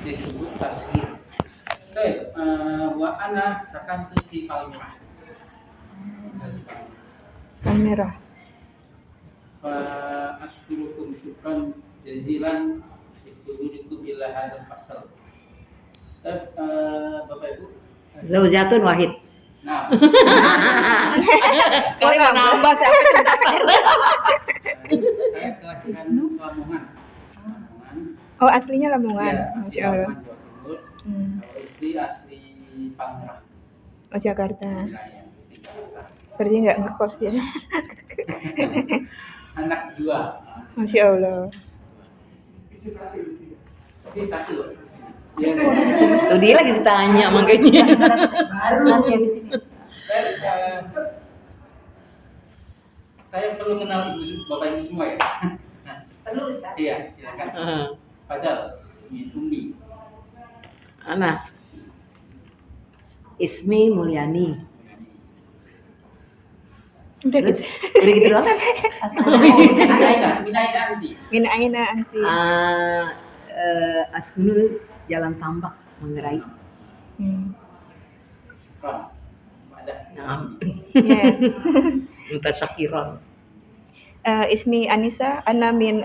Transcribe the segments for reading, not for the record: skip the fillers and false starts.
disebut tasghir. Baik, wa ana sakantu fi Palmerah. Palmerah. Fa askurukum syukran jazilan bihududikum ila hadzal fasal. Bapak Ibu, Zaujatun wahid. nah, Kali mau nambah siapa yang daftar? saya kelahiran Lamongan. Oh, aslinya Lamongan. Iya, asli Masya Allah. Lamongan, Jawa Timur. Kalau istri asli Palmerah. Oh, Jakarta. Wilayah asli Jakarta. Berarti nggak ngekos ya? Anak dua. Masya Allah. Tapi satu. Dia Tuh dia lagi ditanya makanya. Baru nanti habis ini. Saya perlu kenal ibu, bapak ibu semua ya. Perlu Ustaz. Iya, silakan. Padahal ini Umi. Ana. Ismi Mulyani. Udah Terus gitu. udah gitu doang kan? Minaina anti. Min aina anti. Askunu Jalan Tambak Manggarai. Ada. Nah, Ya. minta Syakiron. Ismi Anissa, Ana min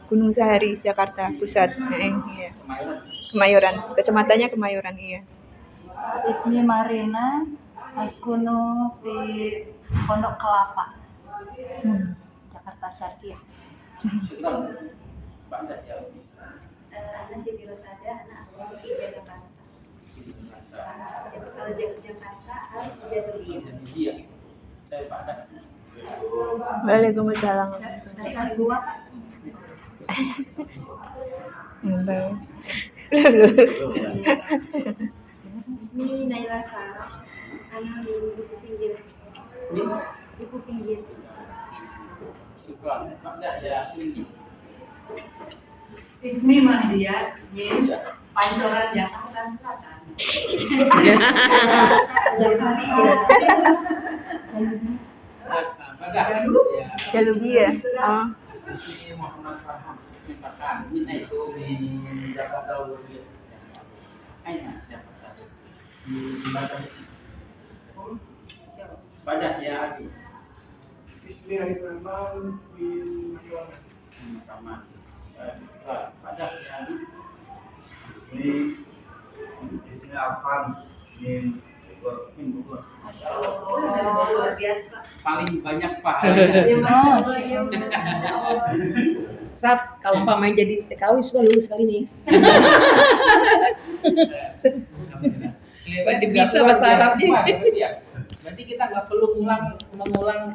Gunung Sahari, Jakarta Pusat. Iya. Kemayoran. Kemayoran. Kecamatannya Kemayoran, iya. Ismi Marina, askunu fi Pondok Kelapa, Jakarta Syarqiyah. Syukran. Pak Anda jawab. Ana Siti Rosada, anak sekolah di Jakarta. Kalau Jakarta, Al-Jaduliyah. Iya. Saya Pak Anda. Waalaikumsalam. Dasar gua Pak. Entah. Ismi Naila Sarah, anak di Buku Pinggir. Buku Pinggir. Syukran. Pak Anda ya sini. Ismi Mahdia, Min, Pancoran Jakarta Selatan. Jalubia. Oh. Ini Muhammad Farhan. Ini itu di Jakarta Utara. Aina Jakarta. Di Batas. Banyak ya Abi. Ismi Arif Rahman, Min, Sama. Banyak ya Abi. Ismi Afan min Bogor. Bogor. Luar biasa. Paling banyak pahalanya. Ya Masya Allah, ya Masya Allah. Saat kalau umpamanya jadi TKW sudah lulus kali ini. Berarti bisa bahasa Arab sih. Berarti kita nggak perlu mengulang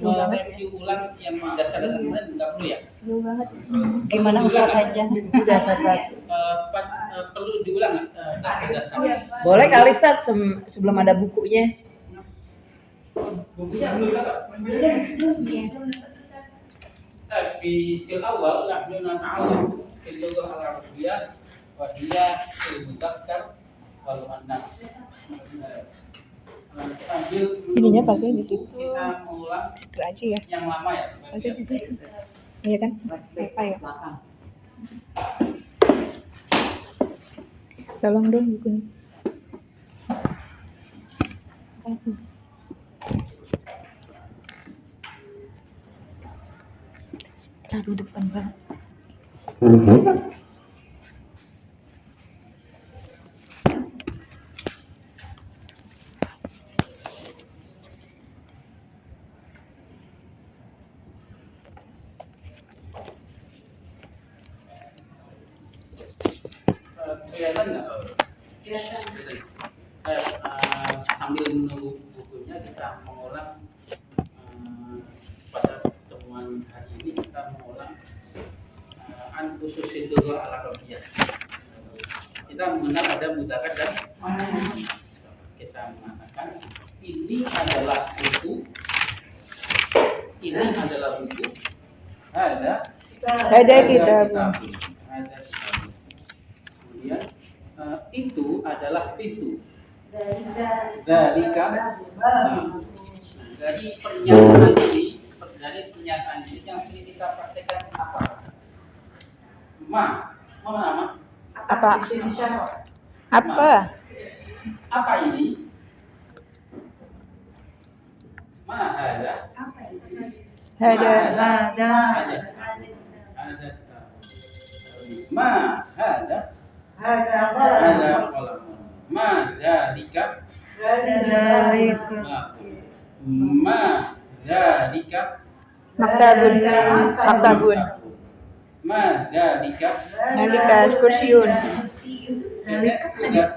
mereview ulang yang dasar-dasar nggak perlu ya. Gimana Ustaz aja? Dasar satu. Perlu diulang dasar-dasar. Boleh kali Ustaz sebelum ada bukunya. Bukunya belum dapat. Fil awal nahnu nata'allam fil lughah al-arabiyyah wa hiya al-mudzakkar wal muannas. Sambil Ininya pasnya di situ. kita mengulang Itu aja ya. yang lama ya. Pasnya di situ. Iya kan? Apa ya? Belakang. Tolong dong bukunya. Kasih. Taruh depan banget. Kelihatan nggak? Sambil menunggu bukunya kita mengulang pada pertemuan hari ini kita mengulang an khusus itu al-arabiyah. Kita mengenal ada mudzakkar dan muannas. Kita mengatakan ini adalah buku, ini adalah buku, ada kitab. Ada kitab. Kemudian itu adalah pintu. Dari pernyataan ini yang sering kita praktekkan apa? Mana nama? Apa? Isim isyarah. Apa? Apa ini? Ma hada? Apa itu? Hada. Ada. Ada. Ma hada? Ada Ada kolam. Ma dzalika? Ma dzalika? Maktabun. Maktabun. Ma dzalika? Nalika kursiun. Nalika sudah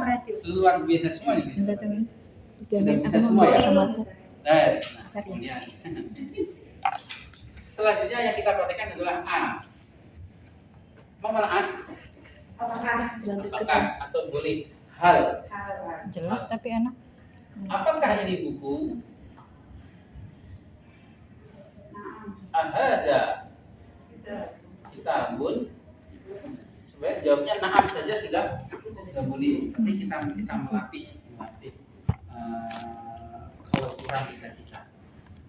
berarti. luar biasa semua ini. Bentar, teman. Sudah bisa semua ya? Sama aku. Baik. Nah, kemudian. Selanjutnya yang kita praktekkan adalah A. Mau mana A? Apakah atau boleh hal? Jelas tapi enak. Apakah ini buku? Ahada kitabun. Sebenarnya jawabnya na'am saja sudah boleh. Tapi kita melatih kalau kurang kita.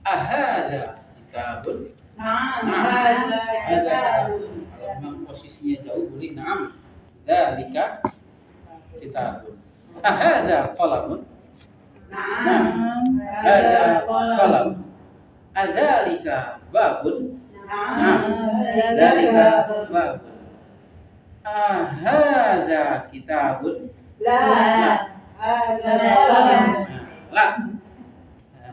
Ahada kitabun. Ada. Kalau memang posisinya jauh boleh na'am. Dzalika kitabun. Ahada qalamun. Nah, ada qalam. Adzalika babun. Nah, dzalika babun. Ahada kitabun. La.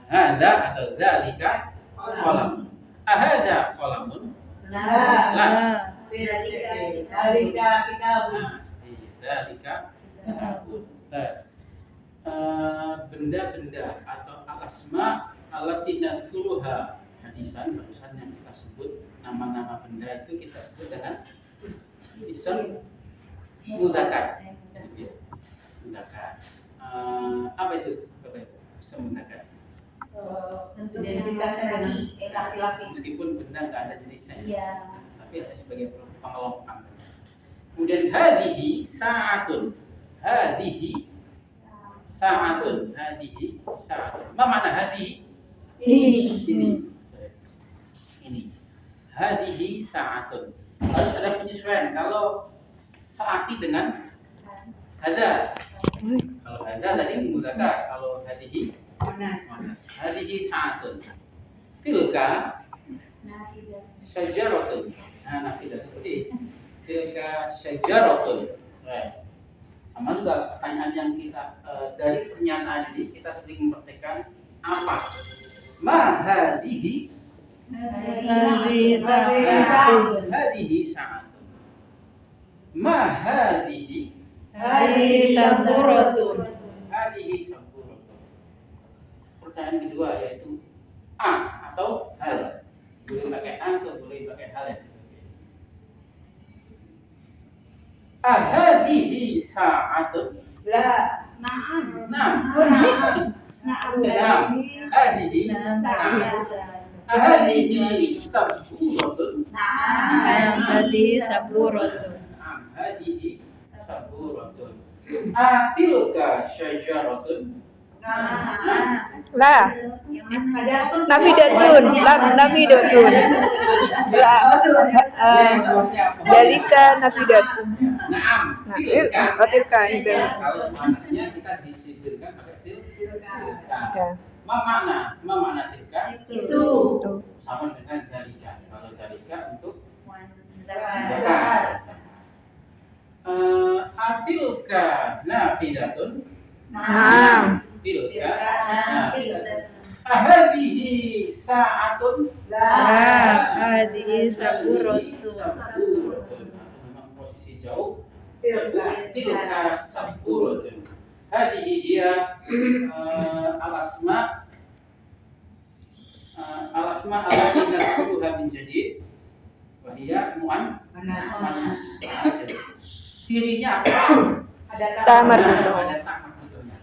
Hada atau dzalika qalam. Ahada qalamun. La. Dzalika kitabun. Dzalika kitabun. Benda-benda atau al-asma allati nadhkuruha hadisan barusan yang kita sebut nama-nama benda itu kita sebut dengan isim mudzakkar. Mudzakkar. Apa itu? Isim mudzakkar. Identitasnya dengan laki-laki. Meskipun benda nggak ada jenisnya, Iya. tapi ada sebagai pengelompokan. Kemudian hadihi sa'atun. Hadihi sa'atun. Hadihi sa'atun. Ma mana hadihi? Ini. Hadihi sa'atun. Harus ada penyesuaian. Kalau sa'ati dengan hada. Kalau hada tadi mudzakkar. Kalau hadihi muannas. Hadihi sa'atun. Tilka syajaratun. Nah, nafidah seperti tilka syajaratun. Sama juga pertanyaan yang kita dari pernyataan ini kita sering mempraktikkan apa? Ma hadihi? Hadihi sa'atun. Ma hadihi? Hadihi saburatun. Hadihi saburatun. Pertanyaan kedua yaitu a atau hal. Boleh pakai a atau boleh pakai hal ya. Ahadihi sa'atun. La. Nah, hadihi sa'atun. Ahadihi saburatun. Hadihi saburatun. Hadihi saburatun. Atilka syajaratun. La. Ada tuh. Nafidatun. Nafidatun. La. Dalika nafidatun. Naam, Nah, tilka. tilka itu. Kalau manasnya kita disebutkan pakai tilka. Ya. Ma makna tilka? Itu. Sama dengan dalika. Kalau dalika untuk Mudzakkar. atilka nafidatun. Naam. Tilka. Nafidatun. Ahadihi sa'atun. La. Hadihi saburatun. Saburatun. Memang posisi jauh. Tilka. Tilka saburatun. Hadihi dia al-asma allati nadhkuruha min jadid wa hiya muannas. Cirinya apa? Ada Tamar. Ada tamak betulnya.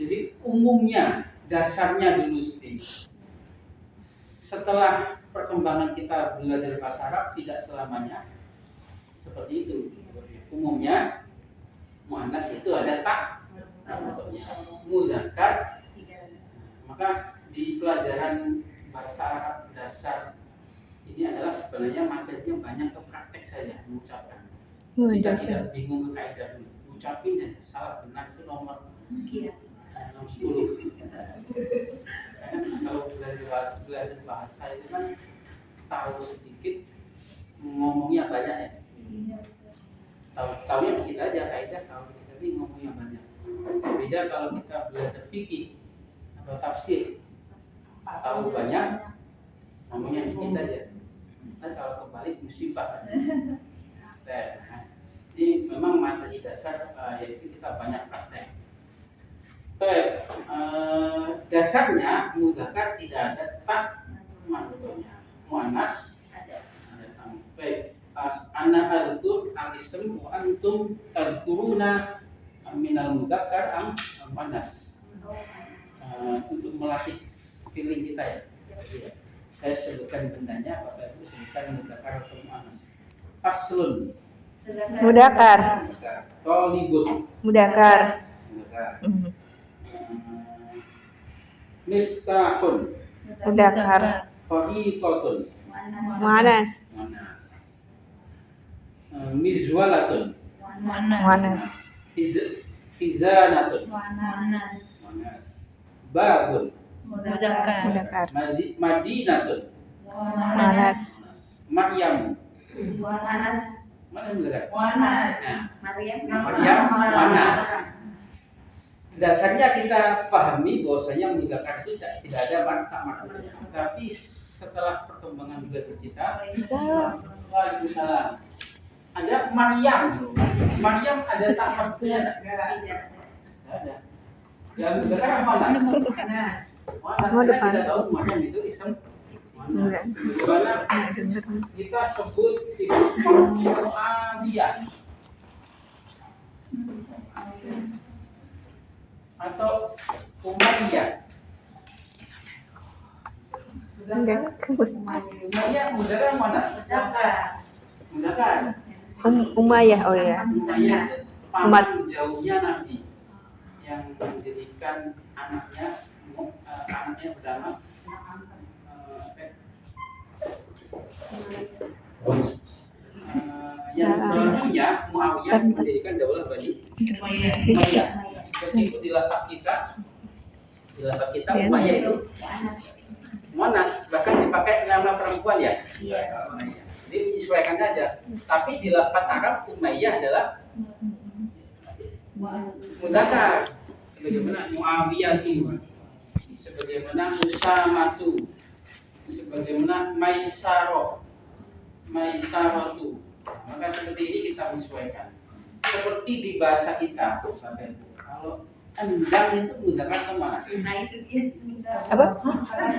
Jadi umumnya dasarnya dulu setelah perkembangan kita belajar bahasa Arab tidak selamanya seperti itu. Umumnya muannas itu ada tak mudzakkar. Maka di pelajaran bahasa Arab dasar ini adalah sebenarnya materinya banyak ke praktek saja mengucapkan. Jika dahsyat. tidak bingung ke kaidah dulu, ucapin deh salah benar itu nomor Sekian. nomor 10. Karena kalau belajar bahasa itu kan tahu sedikit, ngomongnya banyak ya. Tahunya dikit aja kaidah, tahu dikit tapi ngomongnya banyak. Beda kalau kita belajar fikih atau tafsir, tahu banyak, ngomongnya dikit aja. Nah, kalau kebalik musibah. Nah, ini memang materi dasar, yaitu kita banyak praktek. Dasarnya mudzakkar tidak ada tak maknanya. Muannas ada tam. Baik, ana adkur al-ism wa antum tadkuruna minal mudzakkar am muannas. Untuk melatih feeling kita ya. Saya sebutkan bendanya, Bapak Ibu sebutkan mudzakkar atau muannas. Faslun. Mudzakkar. Thalibun. Mudzakkar. Mudzakkar. Miftahun. Mudzakkar. Fariqatun. Muannas. Muannas. Mizwalatun. Muannas. Khizanatun. Muannas. Muannas. Babun. Mudzakkar. Mudzakkar. Madinatun. Muannas. Maryam. Muannas. Mana yang mudzakkar? Muannas. Nah, Maryam. Maryam Muannas. Dasarnya kita pahami bahwasanya mudzakkar itu tidak ada maknanya. Tapi setelah perkembangan belajar kita, Waalaikumsalam. Ada Maryam. Maryam ada tak maknanya? Tidak ada. Yang mudzakkar apa Muannas? Muannas. Muannas. Oh, Karena depan. kita tahu Maryam itu ism Muannas. Enggak. Sebagaimana kita sebut itu Muawiyah atau Umayyah. Enggak. Umayyah mudzakkar Muannas. Mudzakkar. Umayyah, oh ya. Umayyah itu paman jauhnya Nabi yang menjadikan anaknya bernama yang cucunya Muawiyah mendirikan daulah Bani Umayyah. Meskipun di lafaz kita Umayyah itu Muannas, bahkan dipakai nama perempuan ya. Iya. Jadi menyesuaikan saja. Tapi di lafaz Arab Umayyah adalah mudzakkar. Sebagaimana Muawiyah itu, sebagaimana Usamatu, sebagaimana Maisaratu. Maka seperti ini kita menyesuaikan. Seperti di bahasa kita, Bapak Ibu. Kalau endang itu mudzakkar atau muannas? Nah itu dia. Apa?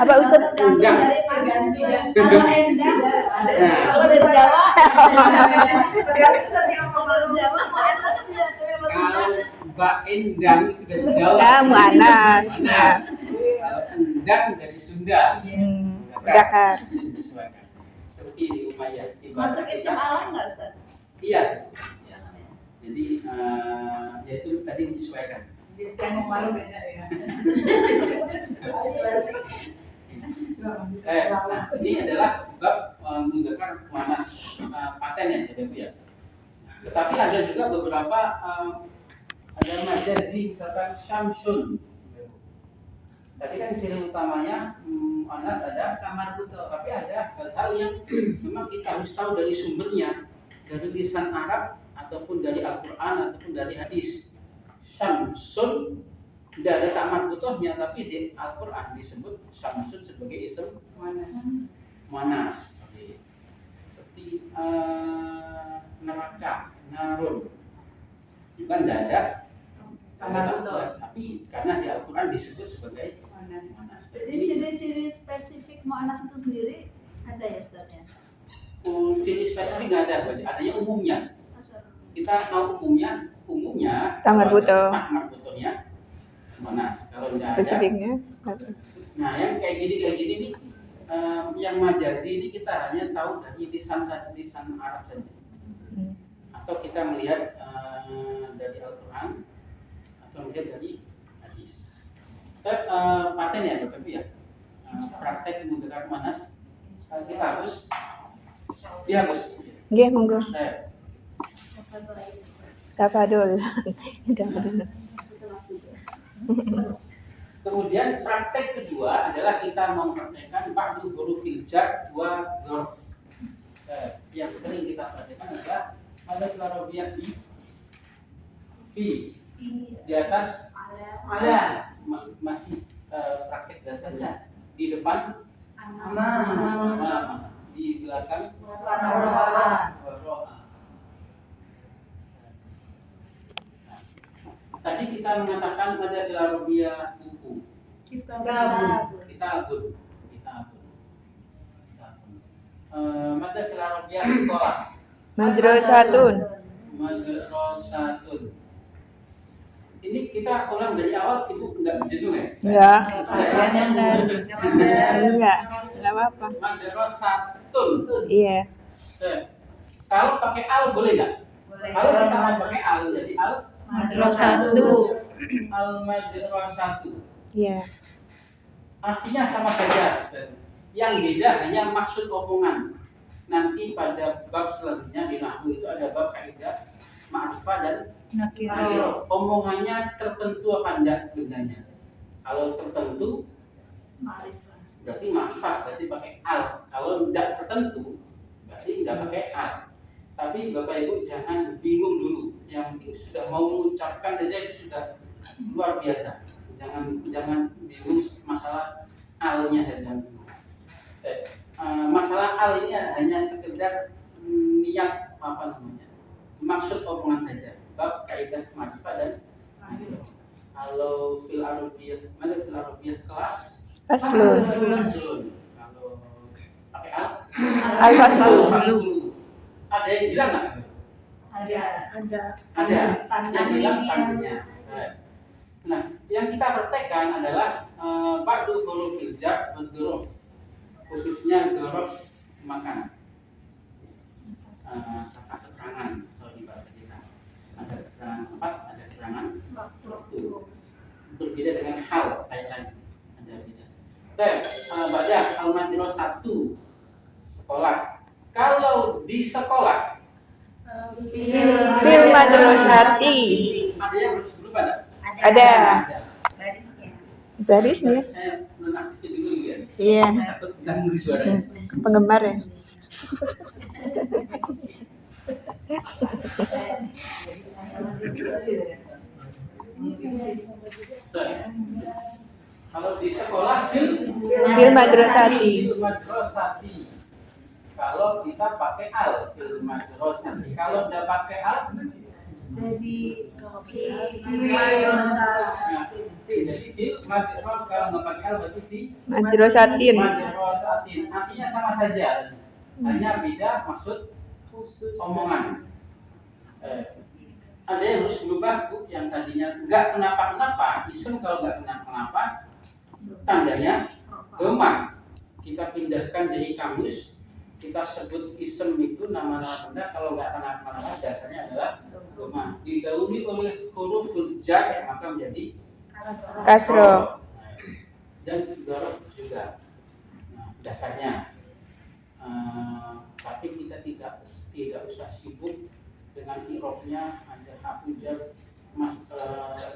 Apa Ustaz? Endang. Tergantung ya. Kalau endang, Kalau dari Jawa. Tergantung dari yang mau dari Jawa. Muannas dia. Tapi kalau Kalau Mbak Endang itu dari Jawa. Ah, muannas. Muannas. Kalau endang dari Sunda. Mudzakkar. Menyesuaikan. Seperti di Umayyah di bahasa masuk isim kita. alam nggak Ustaz? Iya. Jadi yaitu tadi menyesuaikan. Saya mau malu beda ya. Nah, ini adalah bab mudzakkar muannas paten ya, Bapak Ibu ya. Tetapi ada juga beberapa ada majazi, misalkan syamsun. Tadi kan ciri utamanya muannas ada kamar buto, tapi ada hal-hal yang memang kita harus tahu dari sumbernya, dari lisan Arab ataupun dari Al-Quran ataupun dari hadis. Syamsun tidak ada tamat butohnya, tapi di Al-Quran disebut Syamsun sebagai isim muannas. Seperti neraka, narun, itu kan tidak ada tapi karena di Al-Quran disebut sebagai muannas. Jadi ciri-ciri spesifik muannas itu sendiri ada ya Ustaz ya? Ciri spesifik nggak ada, adanya umumnya. Kita tahu umumnya Tamar buto. Tamar butonya muannas. Kalau nggak ada, Spesifiknya. nah yang kayak gini nih, yang majazi ini kita hanya tahu dari lisan Arab saja, atau kita melihat dari Al-Quran atau melihat dari hadis. Paten ya Bapak Ibu ya, praktek mudzakkar muannas kita harus dihapus. Nggih, monggo. Tafadol. Tafadol. Kemudian praktek kedua adalah kita mempraktekkan ba'du hurufil jar wa dzarf. Yang sering kita praktekkan adalah ada Arabiyah fi di atas Ada. masih praktek dasarnya di depan Aman. di belakang Warna. wara'a. Tadi kita mengatakan pada Arabiyah buku kitabun. Mada fil Arabiyah sekolah. Madrasatun. Madrasatun. Ini kita ulang dari awal, ibu enggak jenuh ya? Ya. Enggak. Enggak apa-apa. Madrasatun. Iya. Kalau pakai al boleh nggak? Kalau kita mau pakai al, jadi al Madrasatu. madrasatu. Iya. Artinya sama saja. Yang beda hanya maksud omongan. Nanti pada bab selanjutnya di nahwu itu ada bab kaidah ma'rifah dan nakirah. Omongannya tertentu apa enggak bendanya. Kalau tertentu berarti ma'rifah, berarti pakai al. Kalau tidak tertentu berarti tidak pakai al. Tapi Bapak Ibu jangan bingung dulu. Yang penting sudah mau mengucapkan saja itu sudah luar biasa. Jangan bingung masalah alnya saja. Masalah al ini hanya sekedar niat apa namanya, maksud omongan saja. Bab kaidah ma'rifah dan nakirah. Kalau fil Arabiyah, mana fil Arabiyah kelas Faslun. faslun. Kalau pakai al Al-faslu. faslu. Ada yang bilang nggak? Ada. Yang bilang tandanya. Nah, yang kita praktekkan adalah ba'du hurufil jar wa dzuruf. Khususnya dzuruf makanan. Kata keterangan kalau di bahasa kita. Ada keterangan tempat, ada keterangan waktu. Berbeda dengan hal kayak lagi. Ada beda. Baca al-madrasah 1 sekolah. Kalau di sekolah Fil madrasati. ada yang harus dulu pada? Ada Barisnya. barisnya. Saya nonaktifin dulu ya. Iya. Takut ganggu suaranya. Penggemar ya. Kalau di sekolah fil madrasati. Fil madrasati. Kalau kita pakai al fil madrasati. Kalau tidak pakai al Jadi jadi fil madrasah. Kalau nggak pakai al berarti fi Madrasatin. madrasatin. Artinya sama saja. Hanya beda maksud omongan. Ada yang harus berubah Bu, yang tadinya nggak kenapa-kenapa, isim kalau nggak kenapa-kenapa tandanya dhamma. Kita pindahkan dari kamus, kita sebut isim itu nama-nama benda, kalau nggak kenapa-kenapa dasarnya adalah dhamma. Didahului oleh huruf jar maka menjadi Kasro. dan dzarf juga. Nah, dasarnya. Tapi kita tidak usah sibuk dengan i'rabnya. Ada hafujat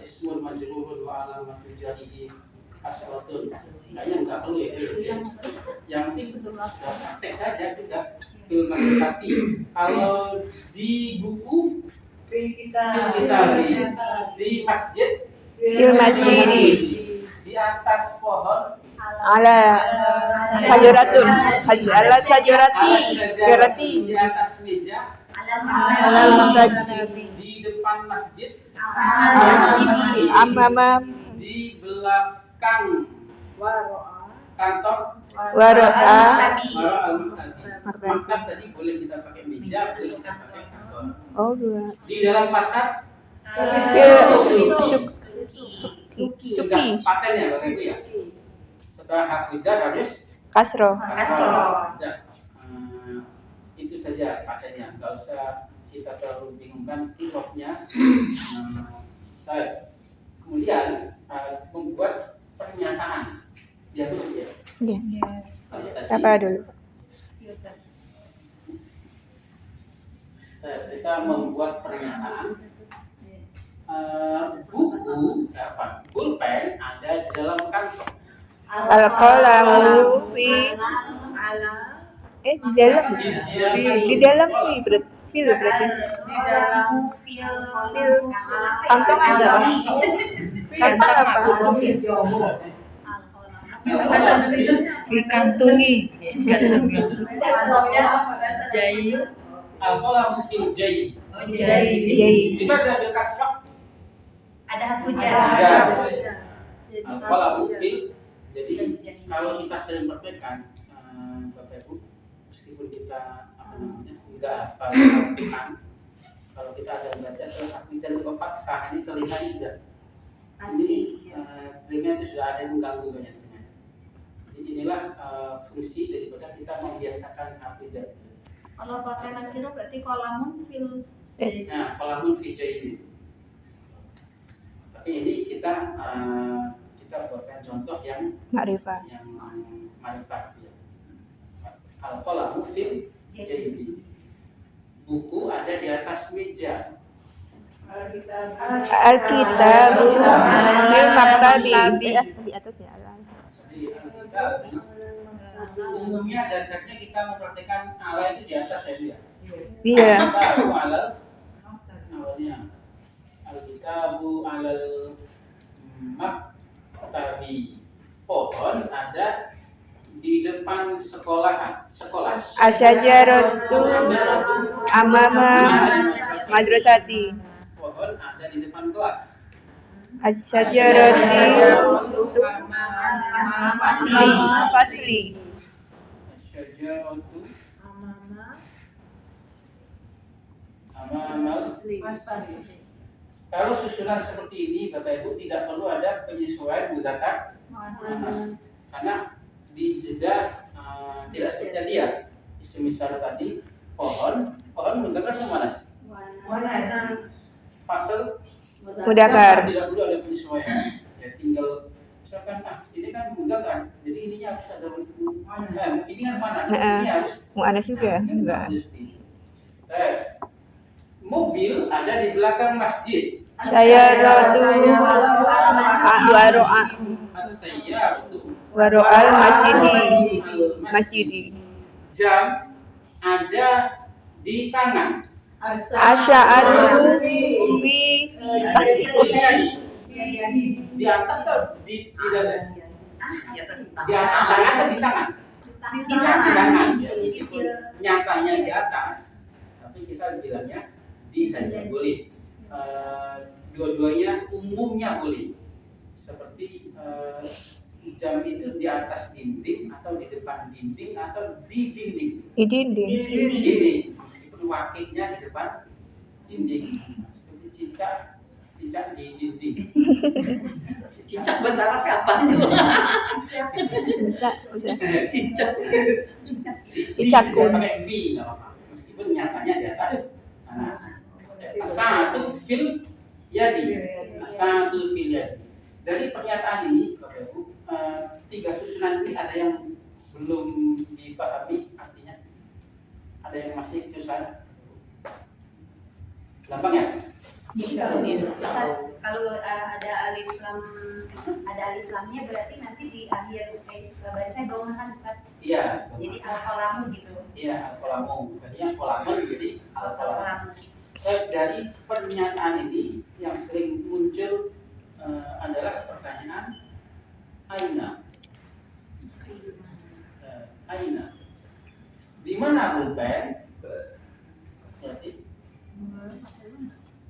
ismul majrurun wa alamatul jarihi asratun. Kayaknya enggak perlu ya. Yang penting sudah praktek saja sudah fil madrasati. Kalau di buku kita di masjid Fil masjidi. di atas pohon Ala sajaratun. Ala sajarati. Sajarati. di atas meja Alal maktabi. di depan masjid Amama di belakang kantor waro'a. maktab tadi boleh kita pakai meja, boleh kita pakai kantor. Oh, dua. Di dalam pasar Suki. sudah paten ya Bapak Ibu ya. Setelah hafizah harus Kasro. Sudah. Itu saja patennya, nggak usah kita terlalu bingungkan i'rabnya. Baik. Kemudian membuat pernyataan. Dihapus ya. Iya. Kalau tadi Apa dulu? kita membuat pernyataan Afwan. Pulpen ada di dalam kantong. Al-qalamu fi di dalam fil berarti. Di dalam fil Kantong ada. Kantong apa? Dikantungi. Jai. Al-qalamu fil jai. Jai. Di mana ada kasrah? ada harfu Jar. jar. Al-qalamu fil. Jadi kalau kita sering praktekkan, Bapak Ibu, meskipun kita enggak hafal Al-Quran, kalau kita ada baca surat Al-Hujan ke fathah, ini telinganya juga. Ini telinga itu sudah ada yang mengganggu banyak telinga. Jadi inilah fungsi daripada kita membiasakan Al-Hujan. Kalau pakai nakiro berarti kolamun fil. Nah, kolamun fi jaibin. Tapi ini kita buatkan contoh yang Ma'rifah. marifat ya. Al-qalamu fil jaibin. Buku ada di atas meja. Al-kitabu fil maktabi. Di atas ya. Jadi Alkitab umumnya dasarnya kita mempraktikkan ala itu di atas ya dia. Iya. Alkitabu alal awalnya. Alkitabu alal maktabi. Pohon ada di depan sekolah. Asyajaratu amama madrasati. Pohon ada di depan kelas. Asyajaratu amama fasli. Asyajaratu amamal. Kalau susunan seperti ini, Bapak Ibu tidak perlu ada penyesuaian mudzakkar muannas. Karena di jeda tidak seperti dia. Misal tadi pohon mudzakkar muannas. Fasal Mudzakkar. tidak perlu ada penyesuaian. Ya tinggal misalkan ini kan mudzakkar, jadi ininya harus ada ini kan muannas, ini harus Mu'annas juga enggak. Mobil ada di belakang masjid. Sayyaratu waro'al masjidi. Jam ada di tangan. Asya'atu fi Di atas atau di dalam? Di atas atau di tangan? Di tangan. Ya, meskipun nyatanya di atas, tapi kita bilangnya di saja boleh. Dua-duanya umumnya boleh. Seperti jam itu di atas dinding atau di depan dinding atau di dinding. Di dinding. Dinding, meskipun wakilnya di depan dinding. Seperti cicak di dinding. Cicak bahasa Arabnya apa tuh? Bisa. Cicak. Cicakun. Pakai V nggak apa-apa. Meskipun nyatanya di atas. As-sa'atu fil yadi. As-sa'atu fil yadi. Dari pernyataan ini, Bapak Ibu, 3 susunan ini ada yang belum dipahami artinya. Ada yang masih susah. Gampang ya? Kalau ada alif lamnya berarti nanti di akhir bahasa bawah kan Ustaz. Iya. Jadi al-qalamu gitu. Iya, al-qalamu. Tadinya qalamun jadi al-qalamu. Dari pernyataan ini yang sering muncul adalah pertanyaan aina. Aina. Di mana pulpen? Berarti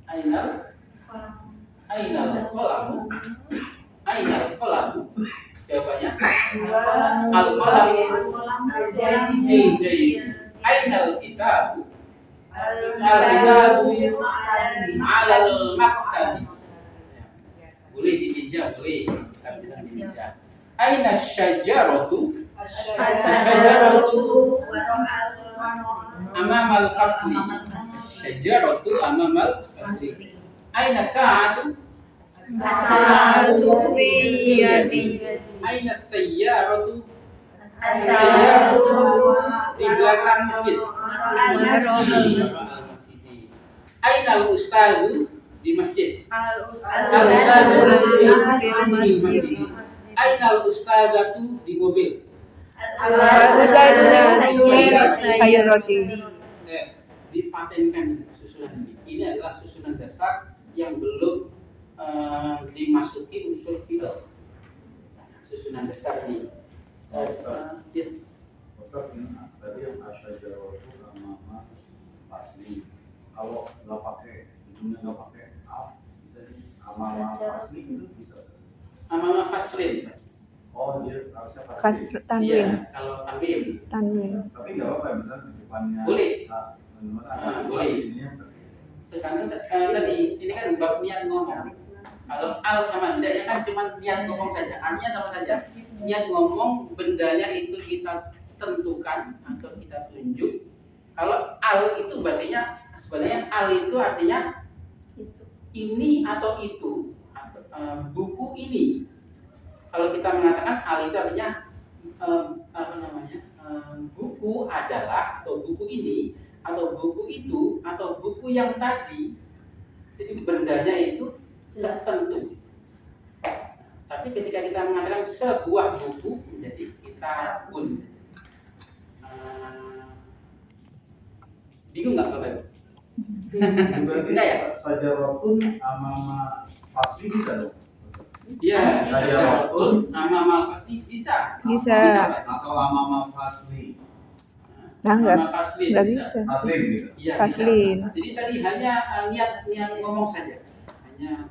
Ainal qalamu. Jawabannya al-qalamu. Ainal kitabu. Al-kitabu alal maktabi. Boleh di meja, boleh. Kita bilang di meja. Aina syajaratu. Syajaratu amamal fasli. Syajaratu amamal fasli. Aina sa'atu. Sa'atu fi yadi. Aina sayyaratu. As-sayyaratu Di belakang masjid. Al-masjid. Aina al-ustadu. di masjid. Al-Ustadzatu fil masjid. Ainal ustadzatu di mobil. Al-Ustadzatu fi sayyarati. Dipatenkan susunan ini. Ini adalah susunan dasar yang belum dimasuki unsur fi'il. Susunan dasar ini. Ya. Ustaz, ini tadi yang asyajarah itu sama asli. Kalau nggak pakai, ujungnya nggak pakai al, jadi amama asli itu bisa. Amama faslin. Oh dia harusnya Kasr Iya, tanwin. kalau tanwin. Tanwin. Tapi nggak apa-apa ya, misalnya di depannya. Boleh. Boleh. Boleh. Tergantung tadi ini kan bab niat ngomong. Kalau al sama ndaknya kan cuma niat ngomong saja. Artinya sama saja. Niat ngomong bendanya itu kita tentukan atau kita tunjuk. Kalau al itu berarti sebenarnya al itu artinya ini atau itu atau buku ini. Kalau kita mengatakan al itu artinya buku adalah atau buku ini atau buku itu atau buku yang tadi. Jadi bendanya itu tertentu. Tapi ketika kita mengatakan sebuah buku menjadi kitabun. Bingung nggak Bapak Ibu? Enggak ya? Sajaratun amama asli bisa dong. Iya, Sajaratun amama pasti bisa. Bisa. Pak? atau amama fasli. Nah, Amama faslin nggak bisa. Asli gitu. Iya, Faslin. bisa. Jadi tadi hanya niat ngomong saja. Hanya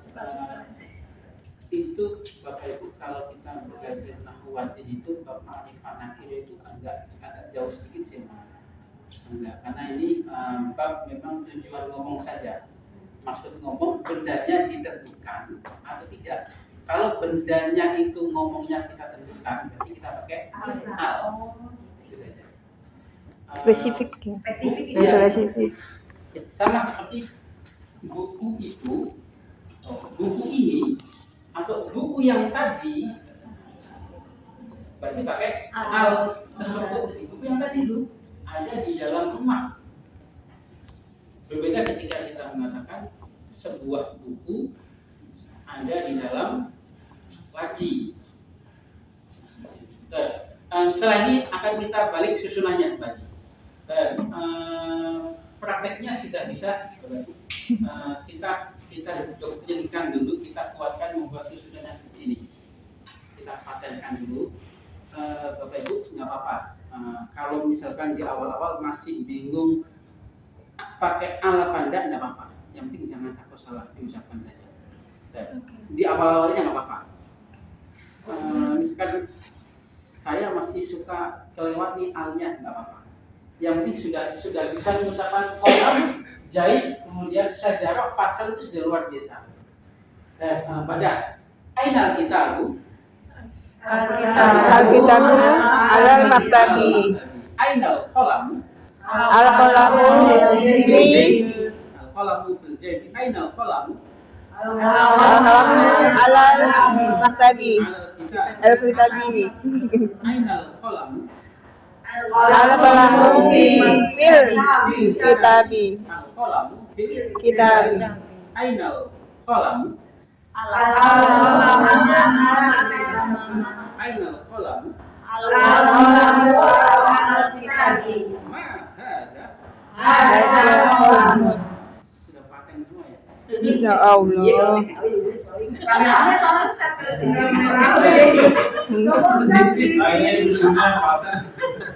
itu Bapak Ibu kalau kita belajar nahwu itu bab ma'rifat nakir itu agak jauh sedikit sih. Enggak, karena ini bab memang tujuan ngomong saja. Maksud ngomong bendanya ditentukan atau tidak. Kalau bendanya itu ngomongnya kita tentukan, berarti kita pakai al. Itu saja. Spesifik ya. Spesifik Nah, spesifik. Ya, sama seperti buku itu, buku ini atau buku yang tadi, berarti pakai al tersebut. Jadi buku yang tadi itu ada di dalam rumah. Berbeda ketika kita mengatakan sebuah buku ada di dalam laci. Setelah ini akan kita balik susunannya tadi. Dan prakteknya sudah bisa, kita doktrinkan dulu, kita kuatkan membuat susunannya seperti ini. Kita patenkan dulu. Bapak Ibu nggak apa-apa. Kalau misalkan di awal-awal masih bingung pakai al apa enggak apa-apa. Yang penting jangan takut salah diucapkan saja. Dan di awal-awalnya nggak apa-apa. Misalkan saya masih suka kelewat nih alnya nggak apa-apa. Yang penting sudah bisa mengucapkan kolam, jahit, kemudian sajarah, fasal itu sudah luar biasa. Pada ainal kitabu Al-kitabu alal maktabi. ainal kolam Al-qalamu fi al-qalamu fil jaybi ainal qalamu al-qalamu alal maktabi. alal Al-kitabi. ainal qalamu Al-qalamu fil kitabi. al-qalamu fil Kitabi. ainal qalamu ainal qalamu ma hada sudah paten semua ya. Insya Allah. Rame-rame soalnya Ustaz terus ini. Nah ini usulnya paten.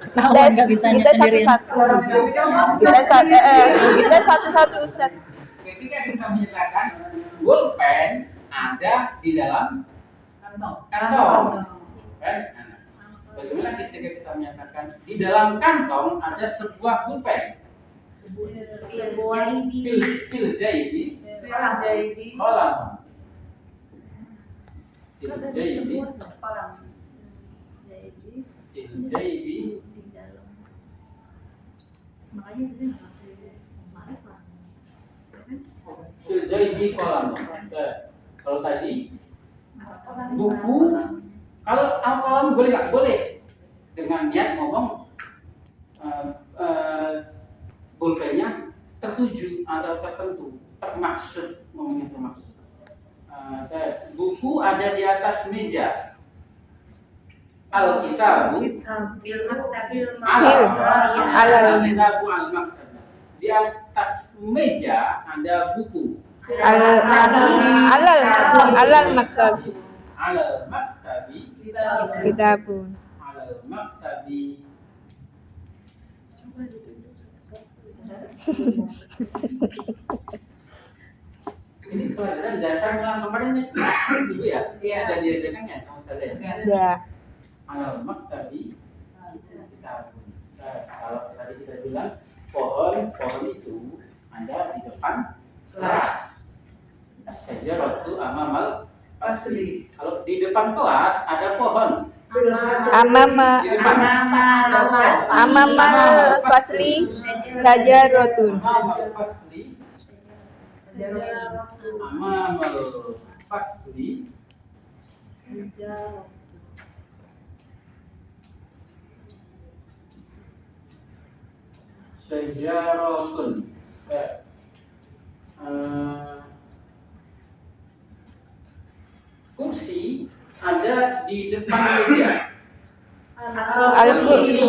Ketahuan nggak bisa Kita sendirian. satu-satu. Kita satu-satu Ustaz. Ketika kita menyatakan pulpen ada di dalam kantong, kan? Bagaimana ketika kita menyatakan di dalam kantong ada sebuah pulpen? Fil jaybi kolam. Fil jaybi fil jaybi kolam. Kalau tadi buku, kalau al-qalam boleh nggak? Boleh. Dengan niat ngomong pulpennya tertuju atau tertentu. termaksud, ngomongin termaksud. Buku ada di atas meja. Alkitabu bil maktabi. Alkitabu al-maktab. Di atas meja ada buku. Alal maktab Alal maktabi. kitabun. Alal maktabi. Ini pelajaran dasar yang kemarin dulu ya? Sudah diajarkan ya sama saya? Ya. Alal maktabi kitabun. Kalau tadi kita bilang pohon itu ada di depan kelas. Asyajaratu amamal fasli. Kalau di depan kelas ada pohon. Amama Di depan. amamal fasli sajaratun. Amamal fasli. Amamal fasli. Syajaratun. Kursi ada di depan meja. Al-kursi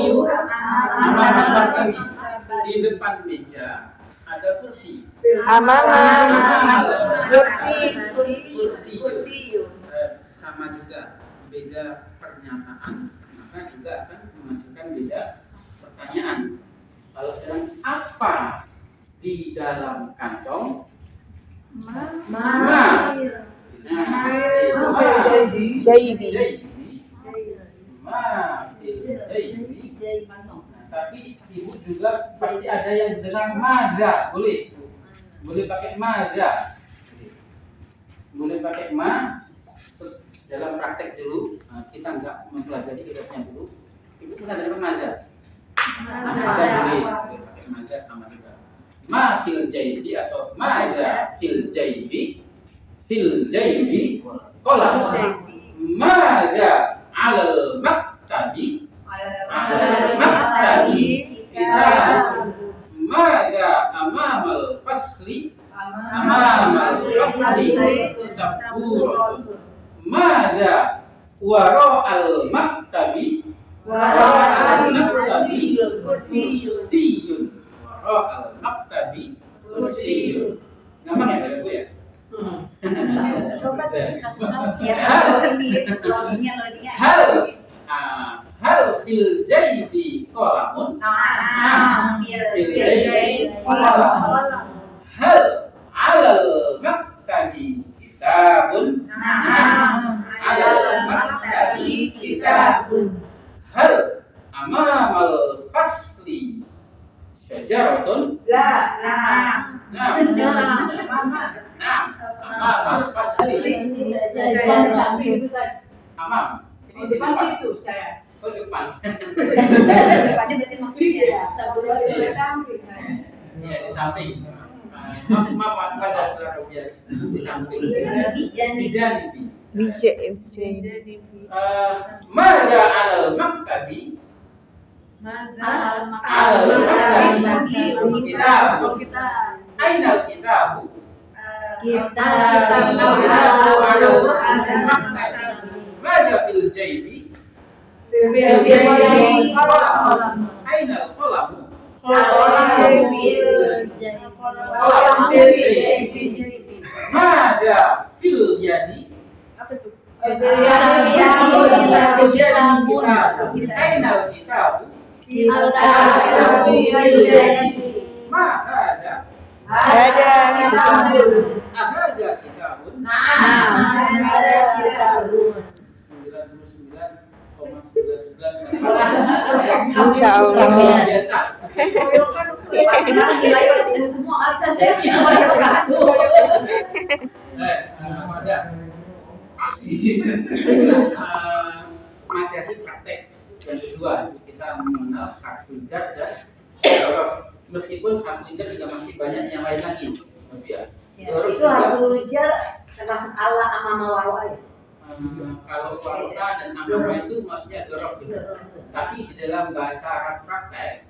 Di depan meja ada kursi. amama kursi Kursi. Sama juga beda pernyataan, maka juga akan menghasilkan beda pertanyaan. Kalau sekarang apa di dalam kantong? Ma. jaibi. Tapi ibu juga pasti ada yang dengan maga, boleh pakai maga, boleh pakai ma. Dalam praktek dulu kita nggak mempelajari kitabnya dulu, ibu pernah dari maga. Maga boleh pakai maga sama juga. Ma fil jaibi atau maga fil jaibi kolam maga alal maktabi kita maga amamal fasli saburatun maga waro al maktabi kursiyun waro al maktabi kursiyun. Gampang ya dari gue ya? Coba hal fil jaibi qalamun fil jaibi qalamun hal alal maktabi kitabun alal maktabi kitabun hal amamal fasli syajaratun amamal fasli amam ini depan situ saya. Oh depan. Depannya berarti maksudnya Iya di samping. Maaf pada biar di samping. Dijanibi. Bisa Mada alal maktabi. Alal maktabi kitabu. Ainal kitabu. Mada fil jaibi. Ainal qalamu. Mada fil yadi. Ainal kitabu. Ma ada. ada Ada kitabun. 99,99. Insya Allah. Biasa. Materi praktek yang kedua kita mengenal harful jar dan huruf. Meskipun harful jar juga masih banyak yang lain lagi, tapi ya. Itu harus ujar termasuk Allah sama mawaro aja. Kalau waroka dan amama itu maksudnya huruf gitu. Tapi di dalam bahasa Arab praktek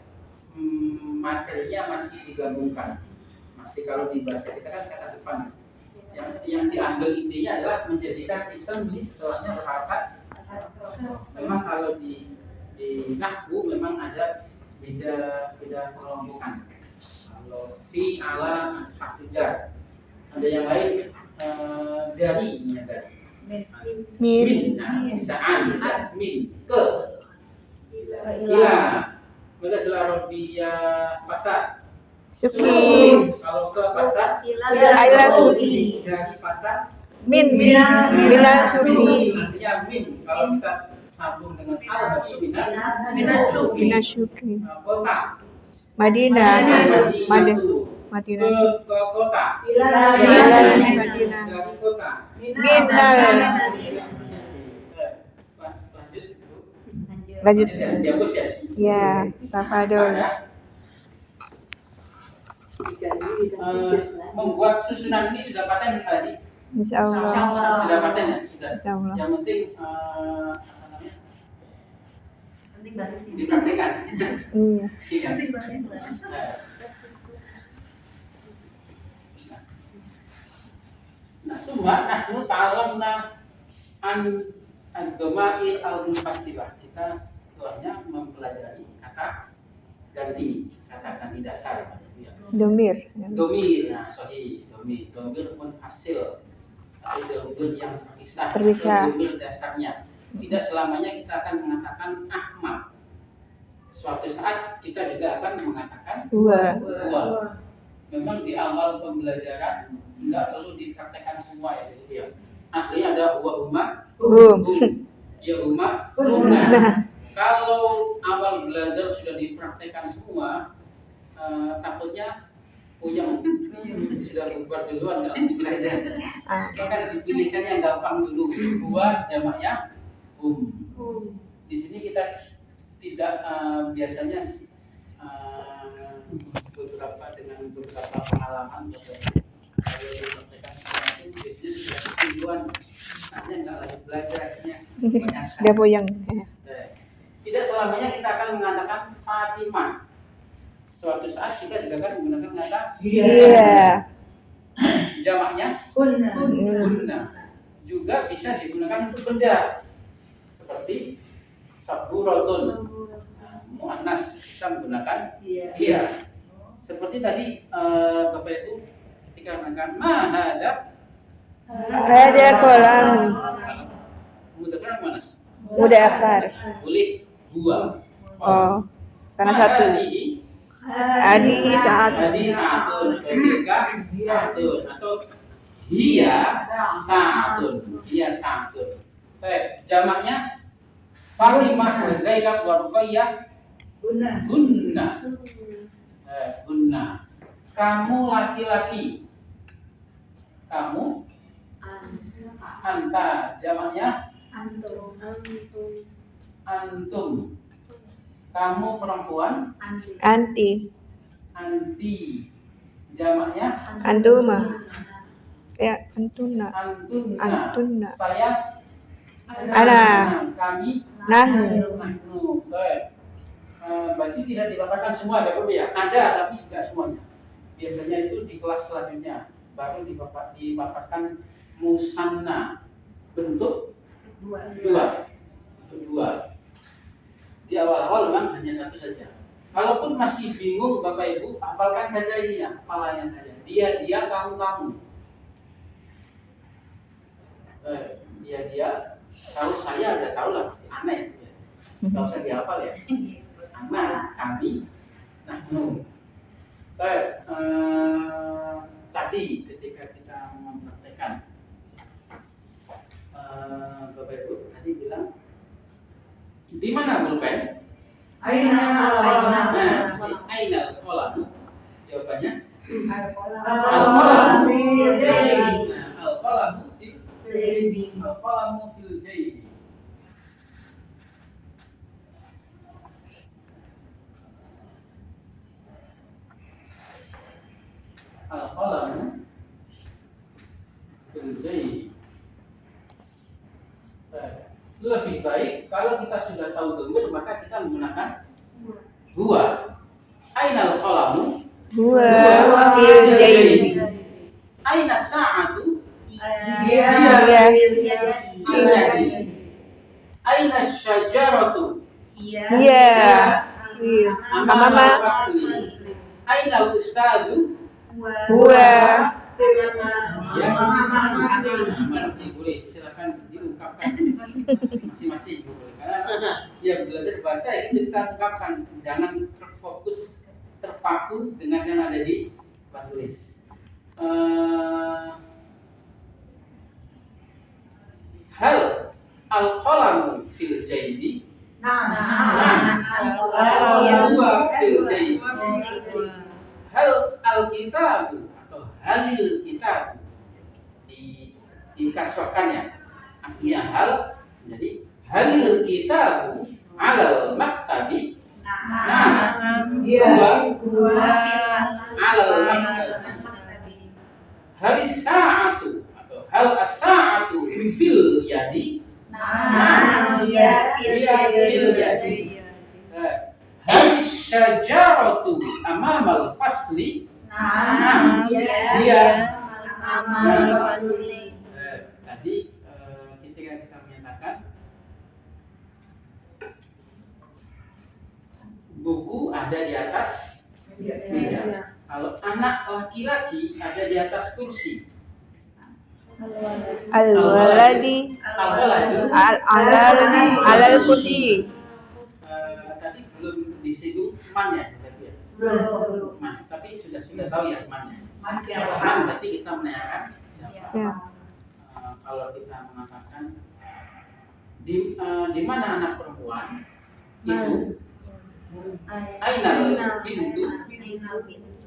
materinya masih digabungkan. Masih kalau di bahasa kita kan kata depan. Yang diambil intinya adalah menjadikan isim di setelahnya berharakat. Memang kalau di nahwu memang ada beda kelompokan. Kalau fi ala hafijar, ada yang lain dari. Min. Nah, bisa an, bisa min, ke, ila, mereka ila robiya pasar. Suki. Kalau ke pasar, Ila suki. dari pasar, Min. Bila suki. artinya min. Kalau kita sambung dengan al, minas Mina suki. kota. Madinah. Madinah. Madinah. Ke kota. Madinah. Dari kota. Minal. Lanjut. Dihapus ya. Ya, tafadol. Ada, membuat susunan ini sudah paten tadi. Insya Allah. Sudah paten ya, sudah. Insya Allah. Yang penting apa namanya? Penting banget sih. Dipraktikkan. Iya. Iya. Nah, semua nahnu ta'alamna an domair al-mufassirah. Kita setelahnya mempelajari kata ganti dasar. Domir. Domir, nah sorry, domir munfasil, atau domir yang terpisah, Terpisah. atau domir dasarnya. Tidak selamanya kita akan mengatakan Ahmad. Suatu saat kita juga akan mengatakan Dua. Memang di awal pembelajaran nggak perlu dipraktekkan semua ya, gitu ya. Akhirnya ada umma, ya umma. Kalau awal belajar sudah dipraktekkan semua, takutnya puyeng, sudah bubar duluan dalam belajar. Maka dipilihkan yang gampang dulu. Dua jamaknya Di sini kita tidak biasanya beberapa pengalaman kalau dipraktekkan sesuatu biasanya sudah duluan, hanya nggak lagi belajarnya. Udah puyeng. Tidak selamanya kita akan mengatakan Fatimah. Suatu saat kita juga akan menggunakan kata Iya. jamaknya Hunna. Juga bisa digunakan untuk benda seperti saburatun. Nah, muannas kita menggunakan dia. Seperti tadi Bapak Ibu ketika mengatakan mahadab Ada kolam. menggunakan muannas. Mudah akar. Boleh dua. Oh, karena satu. Adi saat. Tadi sa'atun, ketika sa'atun atau hiya sa'atun. Baik, jamaknya Fatimah wa Zainab wa Ruqayyah Hunna. Hunna. Kamu laki-laki. Kamu anta, jamaknya antum. Kamu perempuan, Anti. jamaknya Antuma. Ya, antuna. antunna. Antunna. Saya Ana. kami Nahnu. Baik. Berarti tidak dipaparkan semua ya, ya. Ada tapi tidak semuanya. Biasanya itu di kelas selanjutnya baru dipaparkan musanna, bentuk dua. Di awal-awal memang hanya satu saja. Kalaupun masih bingung Bapak Ibu, hafalkan saja ini ya, kepalanya saja. Dia, kamu. Dia. Kalau saya udah tahu lah, pasti aneh. Nggak usah dihafal ya. Ana, kami, nahnu. Baik, tadi ketika kita mempraktekkan, Bapak Ibu tadi bilang di mana pulpen? Nah, seperti ainal qalam. Jawabannya al-qalamu fil jaybi. Al-qalamu fil jaybi. Al-qalamu fil jaybi. Lebih baik kalau kita sudah tahu dulu maka kita menggunakan dua. Ainal qalamu, Huwa fil jaibi. Aina sa'atu? Iya. Fil yadi. Aina syajaratu? Iya. Iya. Amama fasli. Aina al-ustadu? Huwa. Ya, boleh silakan diungkapkan masing-masing boleh. Karena ya belajar bahasa itu kita ungkapkan, jangan terpaku dengan yang ada di papan tulis. Hal al-qalamu fil jaibi? Huwa fil jaibi. Hal al-kitabu atau halil kitab dikasrahkan ya, artinya hal, jadi halil kitabu alal maktabi. Huwa alal maktabi. Halis sa'atu atau hal as-sa'atu fil yadi. Dia fil yadi. Halis syajaratu amamal fasli. Dia tadi ketika kita menyatakan buku ada di atas meja. Kalau anak laki-laki ada di atas kursi. Al-waladi alal kursi. Tadi belum disinggung man ya, tapi ya. Belum. Man, tapi sudah tahu ya man ya. Man berarti kita menanyakan siapa. Ya. Kalau kita mengatakan di mana anak perempuan itu, ainal bintu,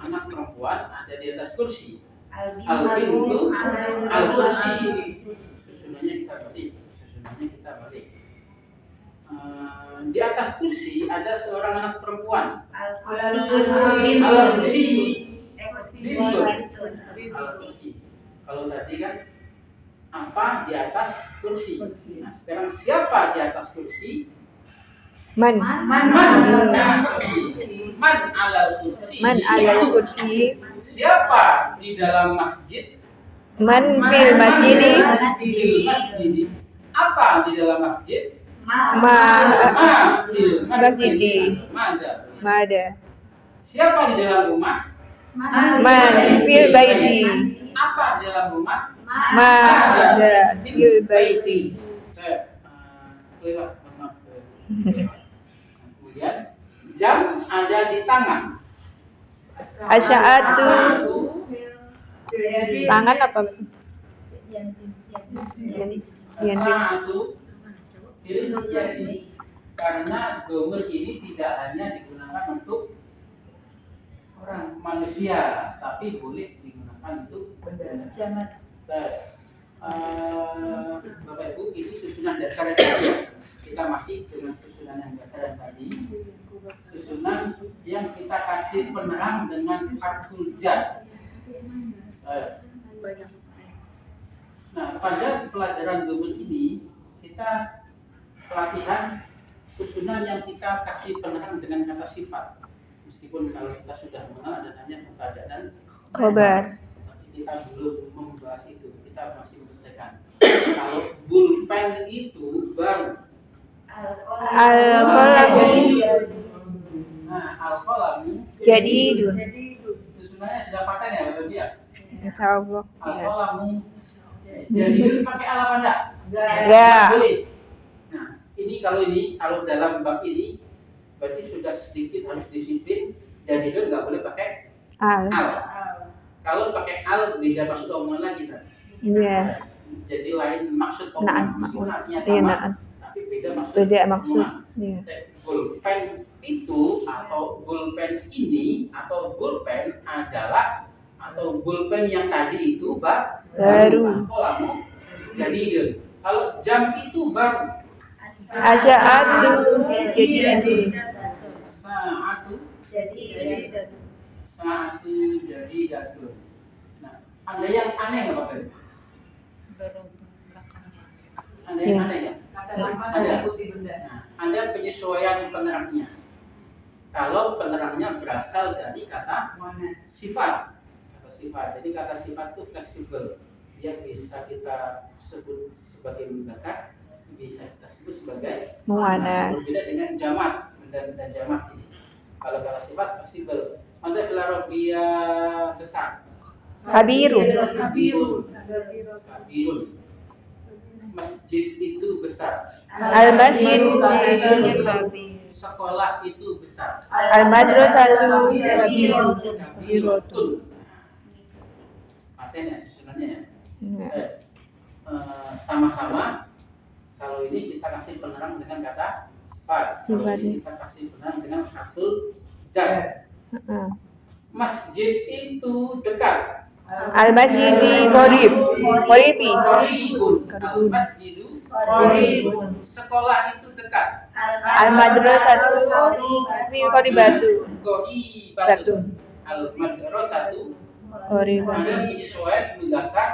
anak perempuan ada di atas kursi. Al bintu al kursi. Susunannya kita balik. Di atas kursi ada seorang anak perempuan. Al kursi. Al kursi. Kalau tadi kan apa di atas kursi. Nah, sekarang siapa di atas kursi? Man. Man alal kursi. Man alal kursi. Siapa di dalam masjid? Man fil masjidi. Apa di dalam masjid? Ma Fil masjidi. Mada. Siapa di dalam rumah? Man fil baiti. Apa di dalam rumah? Mada fil baiti. Kelewat, maaf. Kemudian jam ada di tangan. Asya'atu. Tangan apa maksudnya? Satu karena gomer ini tidak hanya digunakan untuk orang manusia, tapi boleh digunakan untuk benda. Bapak Ibu, ini susunan dasar ya. Kita masih dengan susunan yang dasar tadi. Susunan yang kita kasih penerang dengan harful jar. Nah, pada pelajaran gomer ini kita pelatihan susunan yang kita kasih penerang dengan kata sifat. Meskipun kalau kita sudah mengenal ada namanya mubtada dan Khobar. tapi kita belum membahas itu, kita masih memperhatikan. Kalau bulpen itu baru Al-qalamu nah, al-qalamu jadidun. susunannya sudah paten ya, Bapak ya? Insyaallah. Ya. Al-qalamu jadi pakai al apa enggak? Enggak. Boleh. Nah, kalau dalam bab ini berarti sudah sedikit harus disiplin. Jadi nggak boleh pakai Al. Kalau pakai al beda maksud omongan lagi kan? Iya. Jadi lain maksud Na'an. omongan, meskipun artinya Iya, sama, na'an. tapi beda maksud. Beda maksud. omongan. Iya. Pulpen itu atau pulpen ini atau pulpen adalah atau pulpen yang tadi itu Baru. Kolamu jadi kalau jam itu baru. Asya'atu jadidun. Saatu jadi jatuh. Nah, ada yang aneh nggak Bapak Ibu? Ada yang Iya. aneh nggak? Ada. Nah, ada penyesuaian penerangnya. kalau penerangnya berasal dari kata sifat. Kata sifat. Jadi kata sifat itu fleksibel. Dia bisa kita sebut sebagai mudzakkar, bisa kita sebut sebagai Muannas. Berbeda dengan jamak, benda-benda jamak ini. Kalau kata sifat fleksibel. Maka filarobia besar. Kabirun. Kabirun. Masjid itu besar. Al-masjid. Sekolah itu besar. Al-madrasatu kabiratun. Matanya susunannya ya. Nah, Sama-sama. Kalau ini kita kasih penerang dengan kata sifat. Kalau Sifat. ini kita kasih penerang dengan harful jar. heeh. Masjid itu dekat. Al-masjidi qarib. Qaribi. Qaribun. Al-masjidu qaribun. Sekolah itu dekat. Al-madrasatu min qaribatu. Qaribatun. Al-madrasatu. Qaribun. Ada penyesuaian mudzakkar,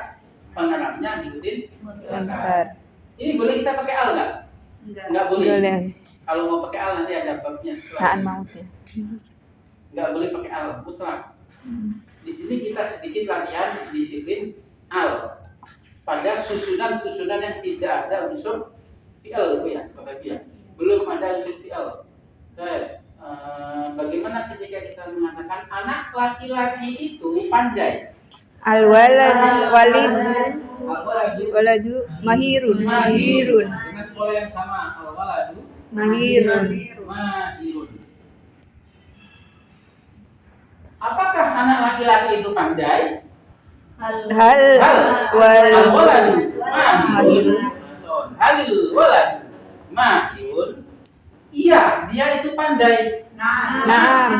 penerangnya ngikutin mudzakkar. Mudzakkar. Ini boleh kita pakai al nggak? Nggak boleh. Boleh. Kalau mau pakai al nanti ada babnya setelah. Naan maut ya. Nggak boleh pakai al mutlak. Di sini kita sedikit latihan disiplin al pada susunan-susunan yang tidak ada unsur fi'al, Bu ya, Bapak Ibu ya. Belum ada unsur fi'al. Bagaimana ketika kita mengatakan anak laki-laki itu pandai? Al-walad walidu Al-waladu waladu mahirun. dengan pola yang sama. Al-waladu Mahirun. mahirun. Apakah anak laki-laki itu pandai? Hal wal Al-waladu mahirun. Halil waladu mahirun. Iya, dia itu pandai. Naam.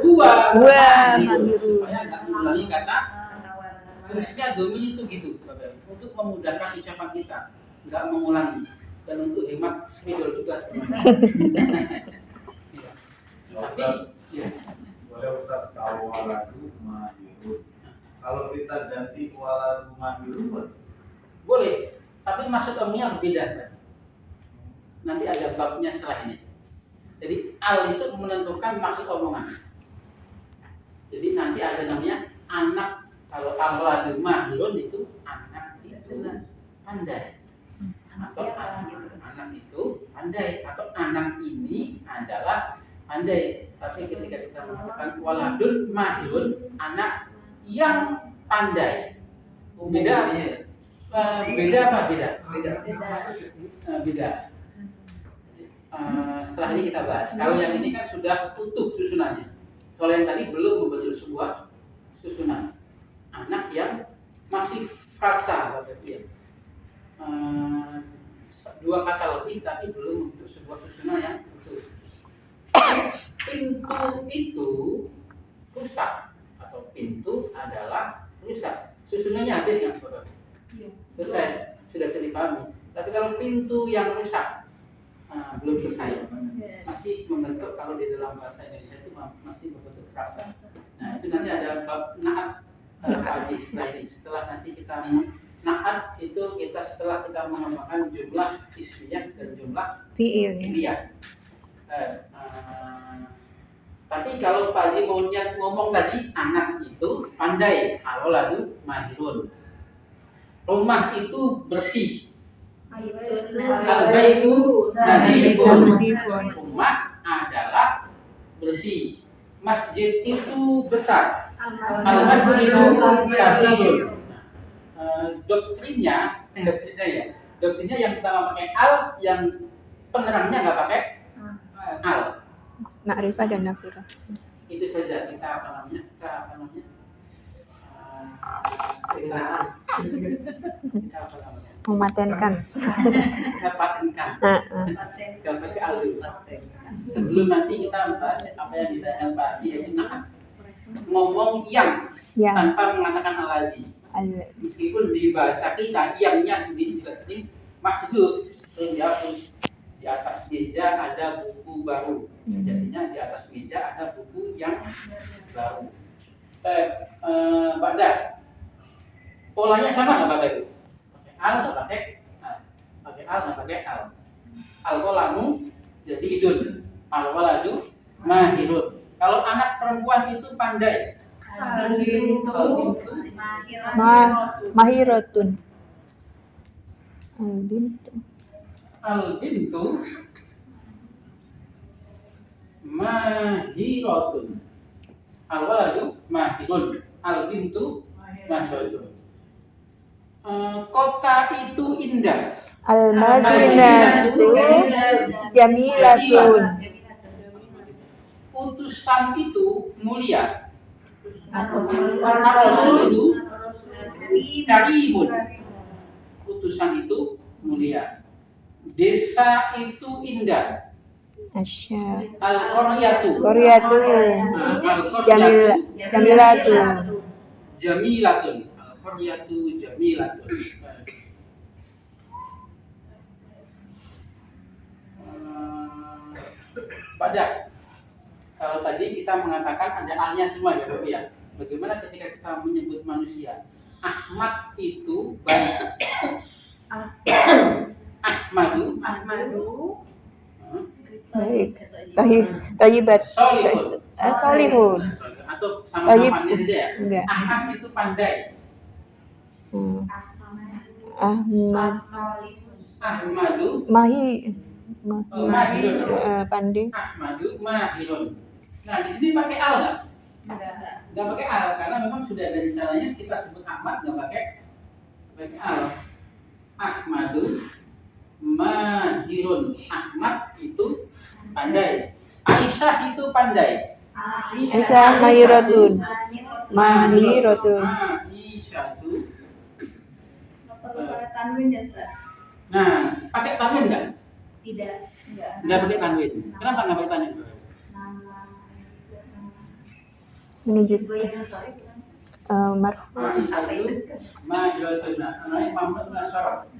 Huwa mahirun. Supaya nggak mengulangi kata. Fungsinya domi itu gitu, Bapak. Untuk memudahkan ucapan kita, nggak mengulangi, dan untuk hemat spidol juga sebenarnya. Iya. Tapi, ya. Boleh Ustaz, kalau waladu mahirun. Kalau kita ganti waladu mahirun, Boleh, tapi maksud omnya berbeda, Pak. Nanti ada babnya setelah ini. Jadi al itu menentukan maksud omongan. Jadi nanti ada namanya anak. Kalau awaladu mahirun itu anak itu pandai. Atau anak itu pandai. Atau anak ini adalah pandai. Tapi ketika kita mengatakan waladun mahirun, anak yang pandai. Beda. Beda apa? Beda. Beda. Setelah ini kita bahas. Kalau yang ini kan sudah utuh susunannya. Kalau yang tadi belum membentuk sebuah susunan. Anak yang masih frasa, Bapak Ibu ya. 2 kata lebih tapi belum membentuk sebuah susunan yang utuh. Pintu itu rusak atau pintu adalah rusak. Susunannya habis nggak, Bapak? Selesai, sudah bisa dipahami. Tapi kalau pintu yang rusak belum selesai, masih membentuk. Kalau di dalam bahasa Indonesia itu masih membentuk frasa. Nah itu nanti ada bab naat pagi setelah ini. Setelah nanti kita naat itu setelah kita mengembangkan jumlah ismiyah dan jumlah Fiil. fi'liyah. Tapi kalau Pak Haji maunya ngomong tadi anak itu pandai, al-waladu mahirun. Rumah itu bersih. Al-baitu nadhifun. Rumah adalah bersih. Masjid itu besar. Al-masjidu kabir. Doktrinnya yang pertama pakai al, yang penerangnya nggak pakai al. Ma'rifah dan nakirah. Itu saja kita apa namanya? Kita apa namanya? Mematenkan. Kita patenkan. Kita pakai al dulu. Sebelum nanti kita bahas apa yang ditanyakan Pak Haji, yaitu naat. Ngomong yang Ya. tanpa mengatakan al lagi. Al- Meskipun di bahasa kita yangnya sendiri juga sering mahdhuf, sering dihapus. Di atas meja ada buku baru. Sejatinya di atas meja ada buku yang baru. Mbak Da, polanya sama nggak Bapak Ibu? Pakai al nggak pakai al? Pakai al nggak pakai al? Al qalamu jadi idun, al waladu mahirun. Kalau anak perempuan itu pandai. Albintu. Mahiratun. Albintu. Albintu mahiratun. Alwaladu mahirun. Albintu mahiratun. Kota itu indah. Al-Madinatu jamilatun. Utusan itu mulia. Ar-Rasulu. Karimun. Utusan itu mulia. Desa itu indah. Asya. Al-Qaryatu. Koryatu. Jamilatun. Jamilatun. Al-Qaryatu jamilatun. Pak Jak, kalau tadi kita mengatakan ada alnya semua ya Bapak ya. Bagaimana ketika kita menyebut manusia? Ahmad itu baik. Ahmadu. Baik. Thayyibat. Solihun. Solihun. Atau sama-sama ini saja ya. Enggak. Ahmad itu pandai. Ahmad. Ahmadu mahirun. Pandai. Ahmadu mahirun. Nah di sini pakai al nggak? Nggak pakai al karena memang sudah ada di sananya kita sebut Ahmad nggak pakai al. Ahmadu mahirun. Ahmad itu pandai. Aisyah itu pandai. Aisyah mahiratun. Mahiratun. Aisyah itu. Perlu pakai tanwin ya, Ustaz? Nah pakai tanwin nggak? Tidak. Nggak pakai tanwin. Kenapa nggak pakai tanwin? Menunjuk Goyang sore. marfu. Aisyah itu mahiratun. Namanya Muhammad Nasaraf.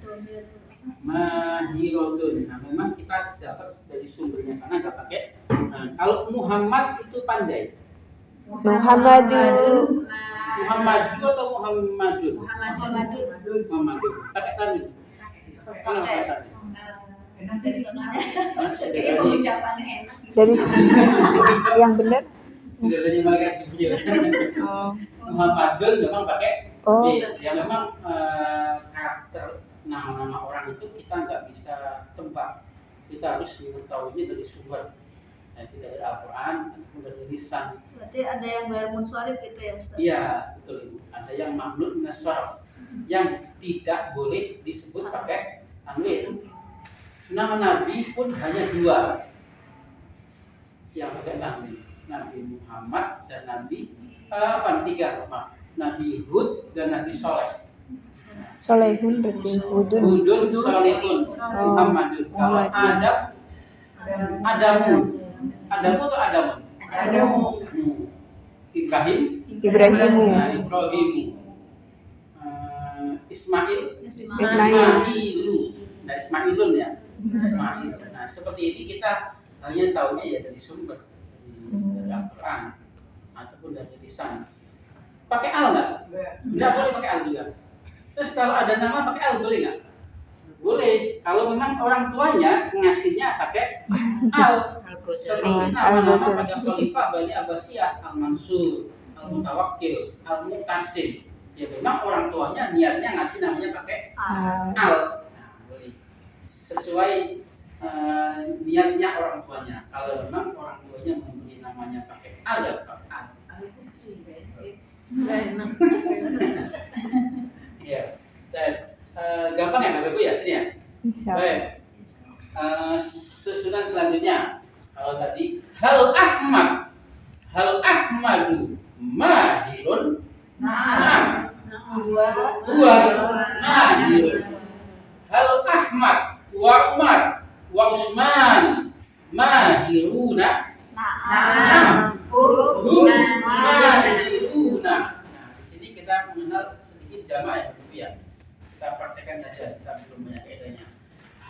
Mahirotun. Nah, memang kita dapat dari sumbernya sana nggak pakai. Nah, kalau Muhammad itu pandai. Muhammadu. Muhammadu atau Muhammadun? Muhammadun. Pakai tanwin. Kalau pakai tanwin. Kayaknya pengucapannya enak. Dari yang benar. Sudah dari Malaysia video. Muhammadun memang pakai Oh. B. Ya memang karakter nama-nama orang itu kita nggak bisa tebak. Kita harus mengetahuinya dari sumber. Itu dari Al-Quran ataupun dari lisan. Berarti ada yang bayar munsharif gitu ya, Ustaz? Iya, betul Ibu. Ada yang mamnun nasaraf yang tidak boleh disebut pakai tanwin. Nama Nabi pun hanya dua yang pakai tanwin. Nabi Muhammad dan Nabi tiga, maaf. Nabi Hud dan Nabi Soleh. Solehun berarti Hudun. Hudun, Solehun, Muhammadun. Kalau Adam, Adamu. Adamu atau Adamun? Ibrahim. Ibrahimu. Nah, Ibrahimu. Ismail. Ismailu. Nah, Ismailun ya. Ismail. Nah, seperti ini kita hanya tahunya ya dari sumber, dari Al-Quran ataupun dari lisan. Pakai al nggak? Nggak boleh pakai al juga. Terus kalau ada nama pakai al boleh nggak? Boleh. Kalau memang orang tuanya ngasihnya pakai al. Seperti nama-nama pada khalifah Bani Abbasiyah, Al-Mansur, Al-Mutawakkil, Al-Muqtasim. Ya memang orang tuanya niatnya ngasih namanya pakai al. Nah, boleh. Sesuai niatnya orang tuanya. Kalau memang orang tuanya memberi namanya pakai al ya pakai al. Iya. Dan gampang ya Bapak Ibu ya sini ya. Baik. Susunan selanjutnya. Kalau tadi hal Ahmadu mahirun. Nah. Dua mahirun. Hal Ahmad wa Umar wa Usman mahiruna. Nah, mahiruna. Nah, di sini kita mengenal sedikit jamaah ya. Kita praktekkan saja, kita belum banyak kaidahnya.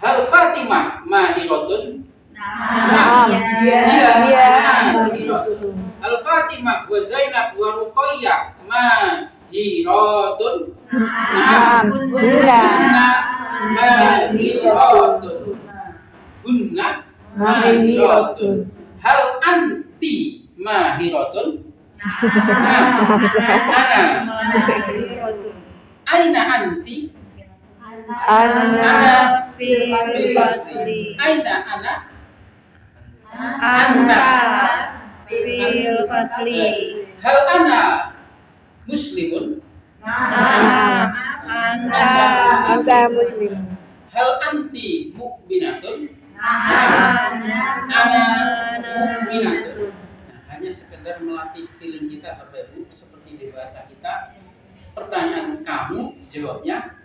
Hal Fatimah mahirotun. Naam. Iya. Al-Fatimah wa Zainab wa Ruqayyah mahiratun. Naam. Hunna. Mahiratun. Hunna mahiratun. Hal anti mahiratun? Ana. Aina anti? Ana fil fasli. Aina ana? Anta fil fasli. Hal ana muslimun? Anta muslim. Hal anti mu'minatun? Ana Mu'minatun. Nah, hanya sekedar melatih feeling kita Bapak Ibu seperti di bahasa kita. Pertanyaan kamu, jawabnya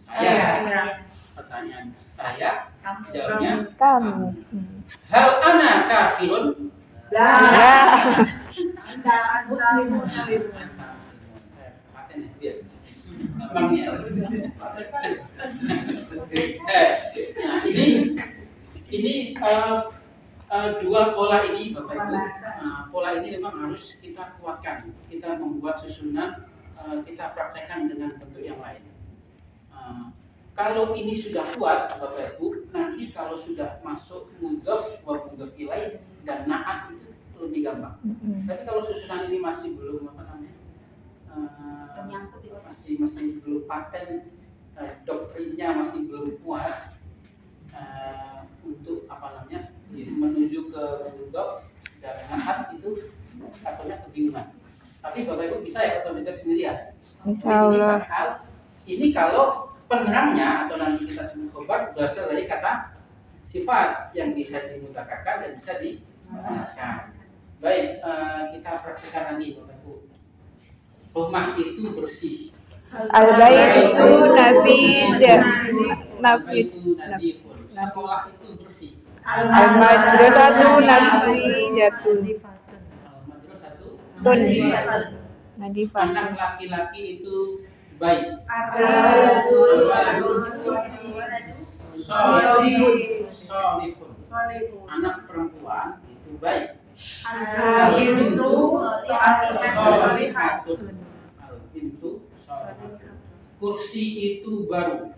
saya. Pertanyaan saya, jawabnya kamu. hal ana kafirun? Muslimun. Paten ya, biar. Gampang ya. Nah, ini dua pola ini Bapak Ibu. Pola ini memang harus kita kuatkan. Kita membuat susunan, kita praktekkan dengan bentuk yang lain. Kalau ini sudah kuat Bapak Ibu, nanti kalau sudah masuk mudhof wa mudhof ilaih dan na'at itu lebih gampang. Tapi kalau susunan ini masih belum Menyangkut itu. masih belum paten, doktrinnya masih belum kuat untuk menuju ke mudhof dan na'at itu takutnya kebingungan. Tapi Bapak Ibu bisa ya otomatis sendiri ya. Insyaallah. Ini kalau penerangnya atau nanti kita sebut khobar berasal dari kata sifat yang bisa dimutakakan dan bisa dipanaskan. Baik, kita praktikkan lagi Bapak Ibu. Rumah itu bersih. Al-bait itu nafid. Sekolah itu bersih. Al-madrasatu nafidatu. Madrasatu Tun. Nadifah. anak laki-laki itu baik. Solihun. Anak perempuan itu baik. Al-bintu solihatun. Al-bintu solihatun. Kursi itu baru.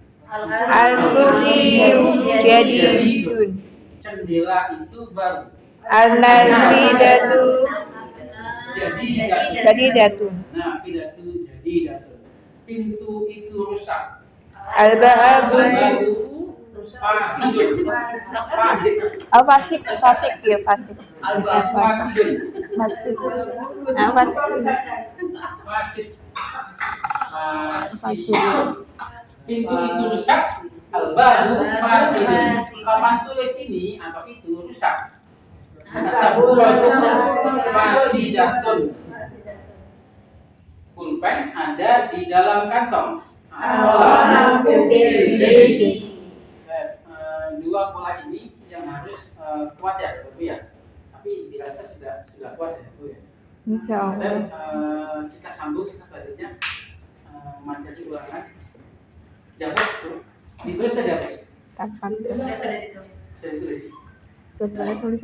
Al-kursi jadidun. Jendela itu baru. Al-nafidatu jadidatun. Nah, pidatu jadidatun. Pintu itu rusak. Al-ba'abu Fasidun. Fasid. fasik ya fasik. Fasidun. Fasik. Fasid. Fasik. Pintu itu rusak. Al-babu fasidun. Papan tulis ini atau itu rusak. Saburatu fasidatun. Pulpen ada di dalam kantong. Dua pola ini yang harus kuat ya, Bu ya. Tapi dirasa sudah kuat ya, Bu ya. Insyaallah. Dan kita sambung selanjutnya materi ulangan. Dihapus, Bu. Ditulis tadi hapus. Kapan? Sudah ditulis. Sudah ditulis. Coba tulis.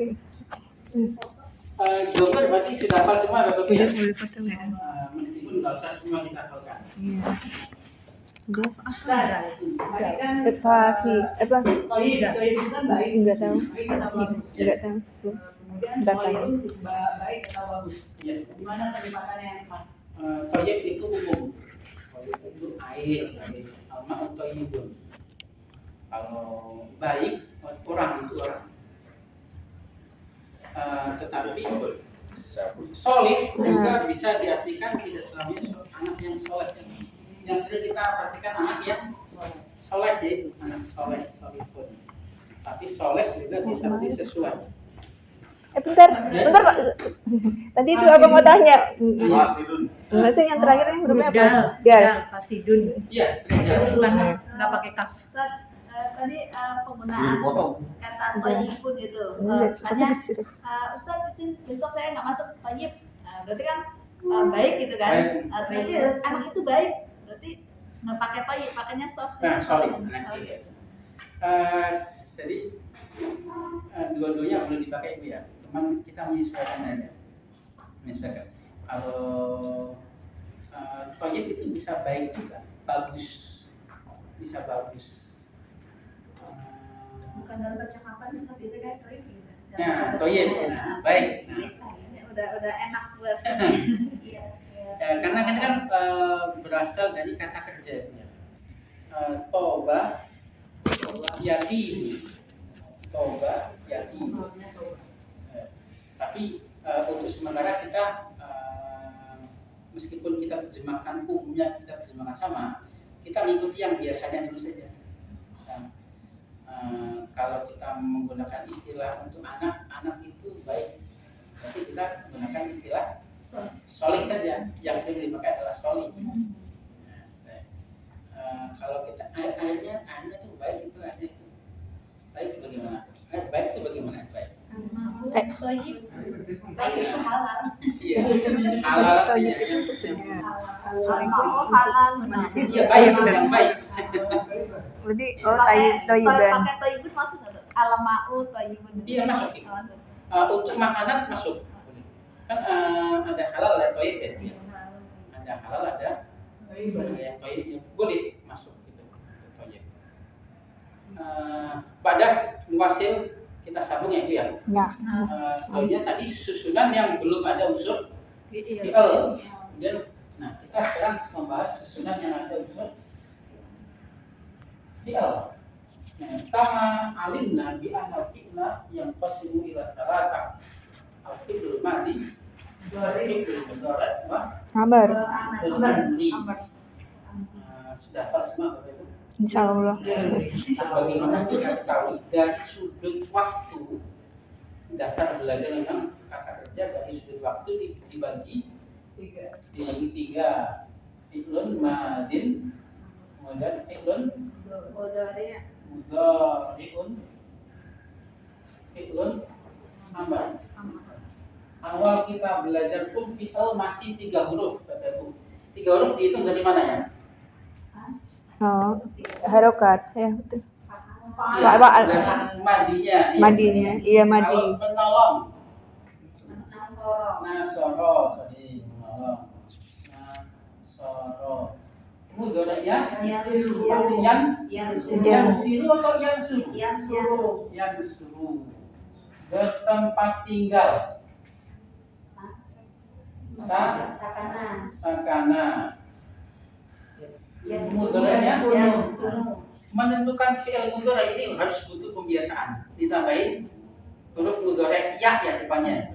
Jawaban berarti sudah hafal semua Bapak Ibu ya. Boleh potong ya. Meskipun nggak usah semua kita hafalkan. Iya. Kan Fasi apa? itu kan baik. Enggak tahu. Baik. Enggak tahu. Belum. Kemudian Data kalau itu baik atau bagus. Ya. Gimana penerimaannya yang pas? Proyek itu umum. Proyek itu air, alma atau ibun. Kalau baik, orang itu orang. Tetapi solih juga bisa diartikan tidak selamanya anak yang soleh. Yang sering kita perhatikan anak yang soleh, yaitu anak soleh, solihun. Tapi soleh juga bisa sesuai. Bentar Pak. Tadi itu apa mau tanya? Fasidun. Enggak sih yang terakhir ini hurufnya apa? Dal, fasidun. Iya, belajar. Enggak pakai kaf. Tadi penggunaan Dipotong. kata toyibun itu. Misalnya, Ustaz besok saya nggak masuk toyib. Nah, berarti kan baik gitu kan? Baik. Berarti anak itu baik. Berarti nggak pakai toyib, pakainya soft. Nah, solih. Jadi dua-duanya belum dipakai Bu ya. Cuman kita menyesuaikan aja. Menyesuaikan. Kalau toyib itu bisa baik juga, bagus, bisa bagus. Bukan dalam percakapan bisa biasa kayak toyib gitu. Nah, toyib. Nah, baik. Nah, Udah enak buat Iya. karena ini kan berasal dari kata kerja ya. Toba yatim. Toba yatim. Tapi untuk sementara kita meskipun kita terjemahkan umumnya kita terjemahkan sama, kita mengikuti yang biasanya dulu saja. Kalau kita menggunakan istilah untuk anak itu baik, berarti kita menggunakan istilah solih saja. Yang sering dipakai adalah solih. Kalau kita ayatnya itu baik itu ayatnya itu baik itu bagaimana? Baik itu bagaimana? Baik. toyib. Baik itu halal. Iya. Halal Toyib iya. itu benar. Oh, halal. Iya baik yang baik. Jadi toyiban. Pakai toyibun masuk nggak tuh? Alamau toyibun. Iya masuk. Untuk makanan masuk. Kan ada halal ada toyib ya. Ada halal ada yang toyib boleh masuk gitu. Toyib. Pada nuasil kita sambung ya Bu ya. Ya. Selanjutnya tadi susunan yang belum ada unsur fi'il. Dan nah kita sekarang membahas susunan yang ada unsur fi'il. Kama alimna bi anna fi'la yang qasimu ila thalatha. Al-fi'lul madhi, al-fi'lul mudhari' wa Amar. al-mudhari'. Sudah hafal semua Bapak Ibu? Insyaallah. Bagaimana kita tahu dari sudut waktu dasar belajar tentang kata kerja dari sudut waktu dibagi tiga. Fi'lun madin, kemudian fi'lun mudhari'un, fi'lun amr. Awal kita belajar pun fi'il masih 3 huruf kata Bu. 3 huruf dihitung dari mana ya? Oh, harokat ya betul. Ya, Pak, dari madinya. Iya. Madinya, iya madi. Kalau menolong. Nasoro. Nasoro, sorry, menolong. Nasoro. Mudhari' ya? Yansuru. Yansiru atau yansuru? Yansuru. Yansuru. Bertempat tinggal. Sakana. Sakana. Mudhari' ya? Yaskunu. Menentukan fi'il mudhari' ini harus butuh pembiasaan. Ditambahin huruf mudhari' ya depannya.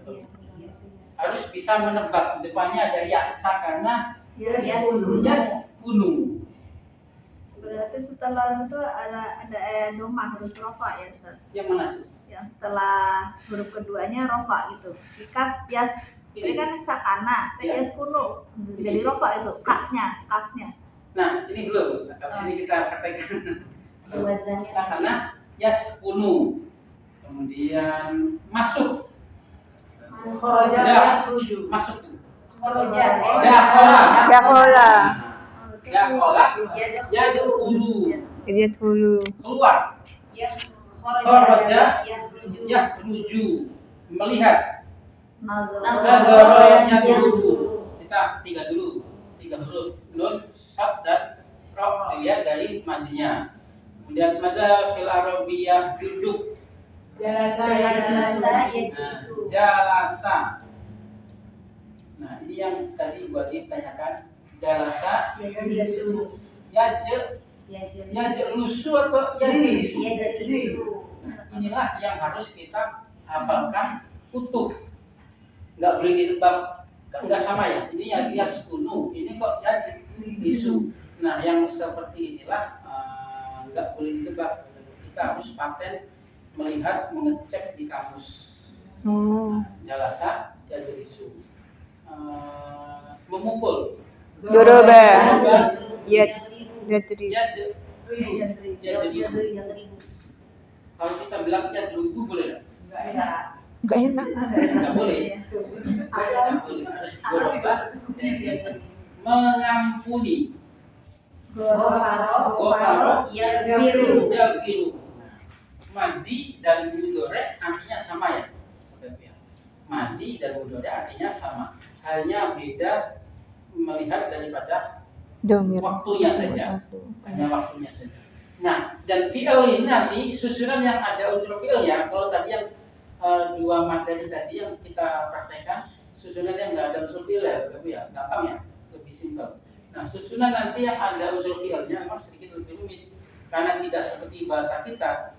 Harus bisa menebak depannya ada ya. Sakana yaskunu. Berarti setelah itu ada doma harus rofa ya Ustaz. Yang mana? Yang setelah huruf keduanya rofa gitu. Ikas ini kan sakana, Ya. yas kuno. Jadi rofa itu kafnya. Nah, ini belum. Habis ini kita praktekkan. Wazannya. Sakana yaskunu. Kemudian masuk. Masuk. Roja. Dakhola. Dakhola. Dakhola. Yadkhulu. Dia dulu. Keluar. Kharaja. Yakhruju. Melihat. Nazara yadkhulu. Kita 3 dulu. 3 huruf. Nun, sad dan ra dilihat dari madinya. Kemudian mada fil arabiyyah duduk. Jalasa. Nah, ini yang tadi buat ditanyakan. Jalasa, yajlusu atau yajlisu. Nah, inilah yang harus kita hafalkan utuh. Nggak boleh ditebak. Nggak sama ya. Ini yaskunu, ini kok yajlisu. Nah, yang seperti inilah nggak boleh ditebak. Kita harus paten melihat, mengecek di kamus. Jalasa, yajlisu. Memukul. Doroba. Yadribu. Yadri. Yadribu. Kalau kita bilang yadribu boleh nggak? Enggak enak. Nggak boleh. Nggak boleh. Harus doroba. Mengampuni. Gofaro. Yaghfiru. Yaghfiru. Madi dan mudhari' artinya sama ya. Madi dan mudhari' artinya sama. Hanya beda melihat daripada Domir. waktunya saja. Hanya waktunya saja. Nah, dan fi'il ini nanti susunan yang ada unsur fi'ilnya. Kalau tadi yang dua materi tadi yang kita praktekkan susunannya nggak ada unsur fiil ya, gampang ya, lebih simpel. Nah, susunan nanti yang ada unsur fiilnya memang sedikit lebih rumit karena tidak seperti bahasa kita.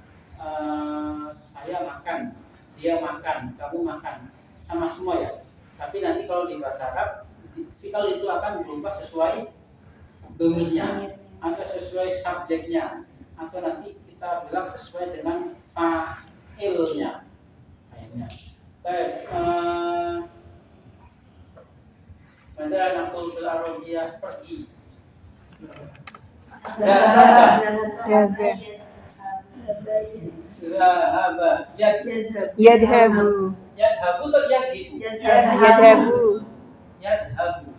Saya makan, dia makan, kamu makan, sama semua ya. Tapi nanti kalau di bahasa Arab, fiil itu akan berubah sesuai domainnya atau sesuai subjeknya, atau nanti kita bilang sesuai dengan fa'ilnya. Baik, Mada nakul fil arabiyah pergi. Zahaba. Yadhabu. Yadhabu atau yadhibu? Yadhabu. Yadhabu.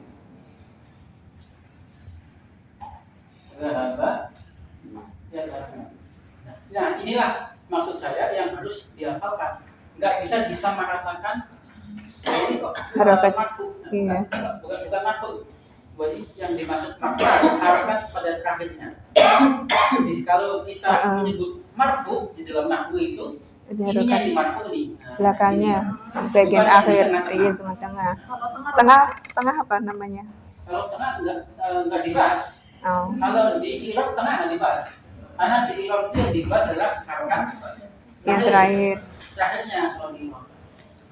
Zahaba. Yadhabu. Nah, inilah maksud saya yang harus dihafalkan. Nggak bisa disamaratakan. Nah, ini kok Harokat. marfu. Iya. Bukan marfu. Jadi yang dimaksud marfu harokat pada terakhirnya. Jadi kalau kita menyebut marfu di dalam nahwu itu, Ada ininya harokat. di marfu nih. Nah, Belakangnya, ini. bagian Bukan akhir. di tengah-tengah. Iya, tengah-tengah. Kalau Tengah, tengah apa namanya? Kalau tengah nggak dibahas. Oh. Kalau di Irak tengah nggak dibahas. Karena di Irak itu yang dibahas adalah harokat Yang terakhir. terakhirnya kalau di Irak.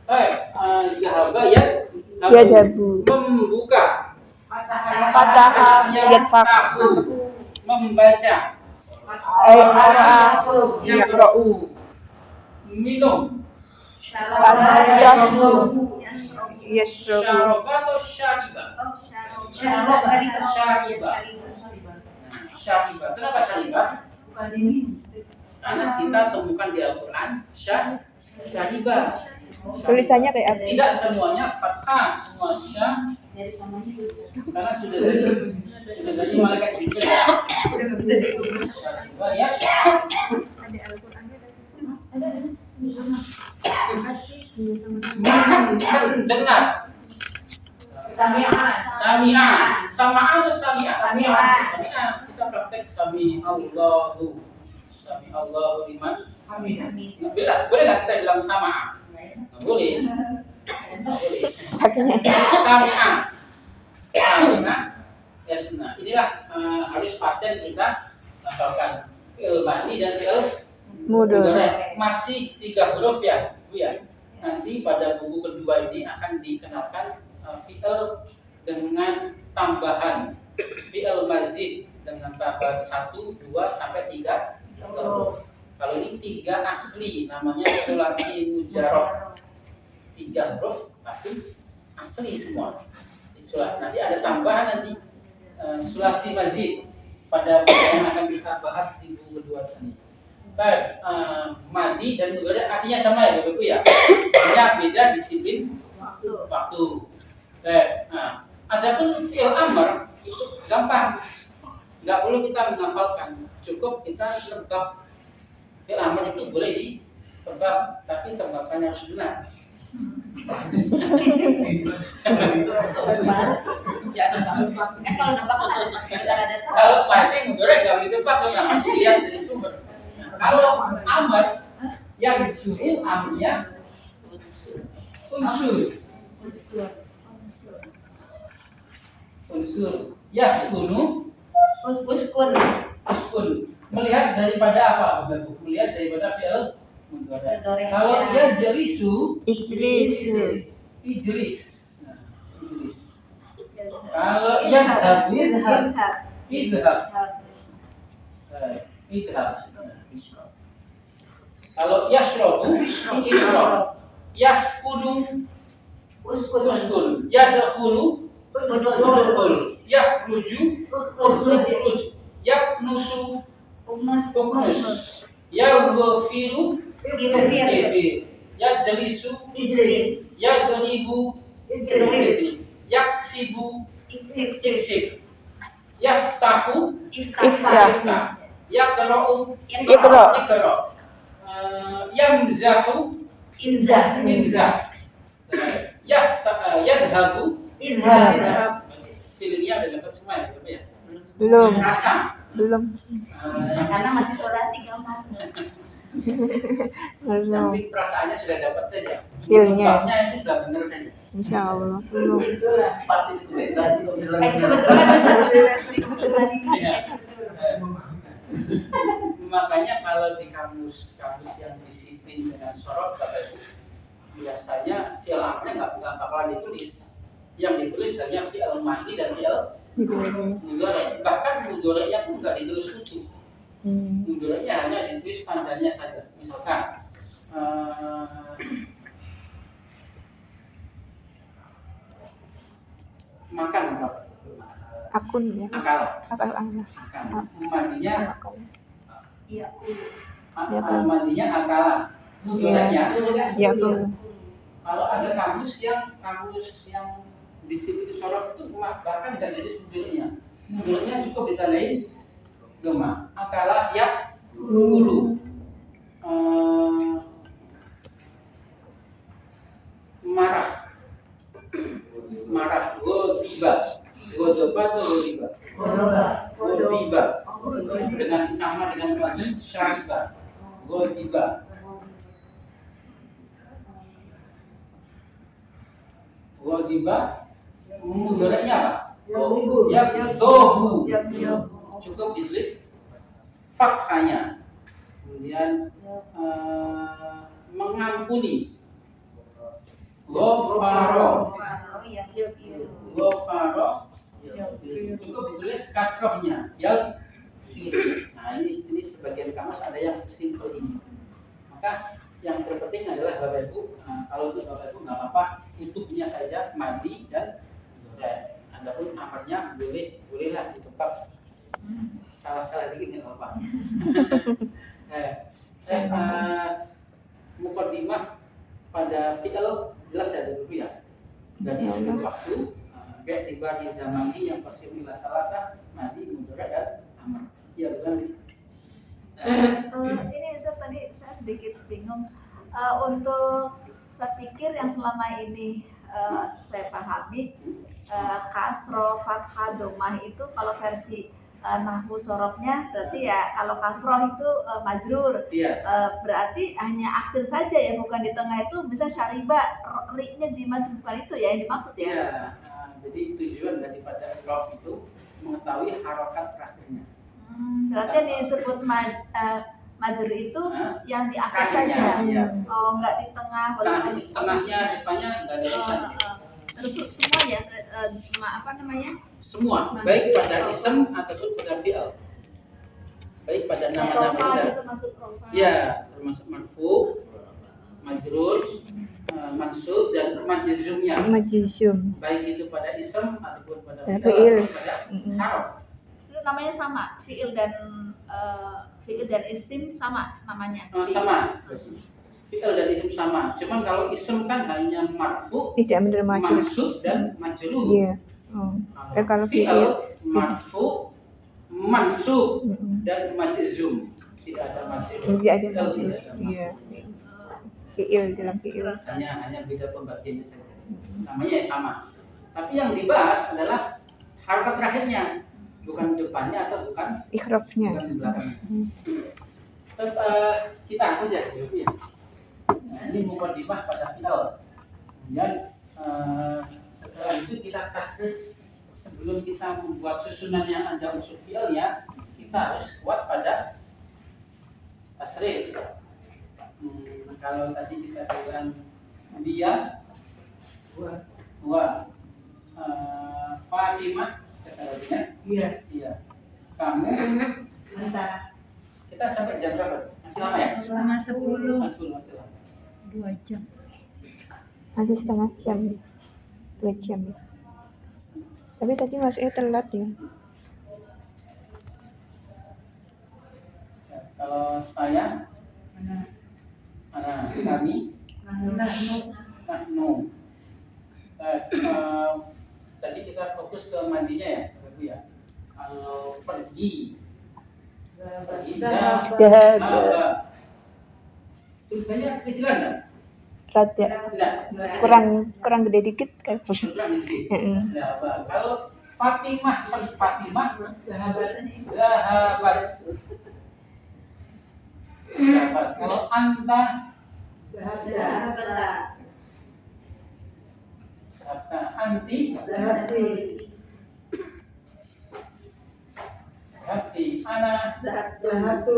Baik, Zahaba Yadhabu. membuka. Fataha yadfaku. Membaca. Qara'a yaqra'u. Minum. Yashrabu. Yashrabu. Syaraba atau syariba? Syariba. Kenapa syariba? Karena kita temukan di Al-Quran syariba. Tulisannya kayak apa? Tidak semuanya fathah, semua syah. Karena sudah dari malaikat Jibril. Syariba ya. Mendengar. Sami'ah. Sama'ah atau sami'ah? Sami'ah. Kita praktek sami'allahu. Sami'allahu liman hamidah. Boleh nggak kita bilang sama'ah? Nggak boleh. Nggak boleh. Sami'ah. Sami'ah. Yasna. Inilah harus paten kita hafalkan. Fi'il madi dan fi'il mudhari. Masih 3 huruf ya, Bu ya. Nanti pada buku kedua ini akan dikenalkan fi'il dengan tambahan fi'il mazid dengan tambahan 1, 2 sampai 3 huruf. Kalau ini 3 asli namanya sulasi mujarrad. 3 huruf tapi asli semua. Nanti ada tambahan nanti sulasi mazid pada yang akan kita bahas di buku kedua ini. Baik, madi dan mudhari artinya sama ya Bapak Ibu ya. Hanya beda disiplin waktu. Baik, adapun fi'il amr itu gampang. Nggak perlu kita menghafalkan, cukup kita tebak. Fi'il amr itu boleh ditebak, tapi tebakannya harus benar. Kalau madi mudhari nggak boleh ditebak, karena harus lihat dari sumber. Kalau amr yang disuruh amrnya unsur yaskunu uskun melihat daripada apa Bapak? Melihat daripada fi'il mudhari. Kalau dia jelisu Ijlisu. ijlis. Nah, ijlis. Kalau yadhab idhab. Idhab. Kalau yashrabu ishrab. Yaskunu uskun. Yadkhulu udkhul. Yakhruju ukhruj. Yaknusu uknus. Yaghfiru ighfir. Yajlisu yadribu idrib. Yaksibu iksib. Yaftahu iftah. Yaqra'u iqra'. Yamzahu imzah. Yadhabu idhab. Feelingnya ada dapat semua ya Bapak ya? Belum. Rasa. Belum. Karena masih sholat 3 mas. Belum. Yang penting perasaannya sudah dapat saja. Feel-nya. Babnya itu nggak benar saja. Insya Allah belum. Pasti itu tadi kok bilang Kebetulan Ustaz, kebetulan ini. Iya. Makanya kalau di kamus yang disiplin dengan sorot Bapak Ibu, biasanya fi'il amrnya nggak bakalan ditulis. Yang ditulis hanya fi'il madi dan fi'il mudhari'. Bahkan mudhari'nya pun nggak ditulis utuh. Mudhari'nya hanya ditulis tandanya saja. Misalkan makan apa? Akun ya. Akal. Akal Allah. Makan. Mandinya Iya. mandinya akalan. Mudhari'nya Ya aku. kalau ada kamus yang disiplin sorot itu bahkan tidak jadi mudhari'nya. Mudhari'nya cukup ditandai doma. Akala ya dulu. Marah. Marah. Godoba atau godiba? Godiba. Dengan sama dengan wajib syariba. Godiba. Godiba. Mudhari'nya apa? Yakdobu. Cukup ditulis fathahnya. Kemudian mengampuni. Ghafaro. Ghafaro. Cukup ditulis kasrohnya. Nah ini sebagian kamus ada yang sesimpel ini. Maka yang terpenting adalah Bapak Ibu, kalau untuk Bapak Ibu nggak apa-apa, utuhnya saja mandi dan adapun amarnya bolehlah di tempat salah dikit nggak apa-apa. Muqaddimah pada fi'il jelas ya dulu ya. Dari sebelum waktu tiba di zaman ini yang pasti milah salasa mandi mudhari' dan amar. Iya betul. Ini Ustaz, tadi saya sedikit bingung. Untuk saya pikir yang selama ini saya pahami kasroh, fathah, domah itu kalau versi nahwu sorofnya berarti ya kalau kasroh itu majrur. Iya. Berarti hanya akhir saja ya, bukan di tengah itu. Misal syariba, ri-nya dimajrur, bukan itu ya yang dimaksud ya. Iya. Jadi tujuan daripada i'rab itu mengetahui harokat terakhirnya. Berarti yang disebut majrur itu yang di akhir Akhirnya, saja. iya. Oh, enggak di tengah. Tengahnya, depannya nggak ada lisan. Terus semua ya, apa namanya? Semua, baik pada ism ataupun pada fi'il. Baik pada nama-nama Rofa kita. itu masuk rofa. Ya, termasuk marfu, majrur, mansub dan majzumnya. Majzum. Baik itu pada ism ataupun pada Dan fi'il fi'il. atau pada harf. Itu namanya sama, fi'il dan isim sama namanya. Sama. Fi'il dan ism sama. Cuman kalau ism kan hanya marfu, Tidak menerima majrur. mansub dan majrur. Iya. Oh. Kalau fi'il fi'il marfu, mansub mm-mm. dan majzum. Tidak ada majzum. Tidak ada Fi'il majrur. tidak ada majzum. Iya. Fi'il dalam fi'il. Hanya beda pembagiannya saja. Namanya sama. Tapi yang dibahas adalah harokat terakhirnya, bukan depannya atau bukan Ikhrafnya. belakangnya. Tetap, kita hapus ya dulu ya. Nah, ini muqaddimah pada fi'il. Kemudian setelah itu kita tasrif. Sebelum kita membuat susunan yang ada unsur fi'ilnya, kita harus kuat pada tasrif. Kalau tadi kita bilang dia, Fatimah, kata lagunya, iya. Kamu, kita sampai jam berapa? Masih lama ya? Sama 10. Masih lama. 2 jam. Masih setengah jam. 2 jam. Tapi tadi masuknya telat ya. Ya, kalau saya, kami, nahnu. Tadi kita fokus ke mandinya ya, Ibu ya. Kalau pergi, Dahab. tulisannya kecilan kan? Rada kurang gede dikit kan. Kurang gede. Heeh. Dahab. Kalau Fatimah, dahabat. Zahabat. Kalau anta, Zahabta. zahabta. Anti, Zahabti. zahabti. Ana, Zahabtu.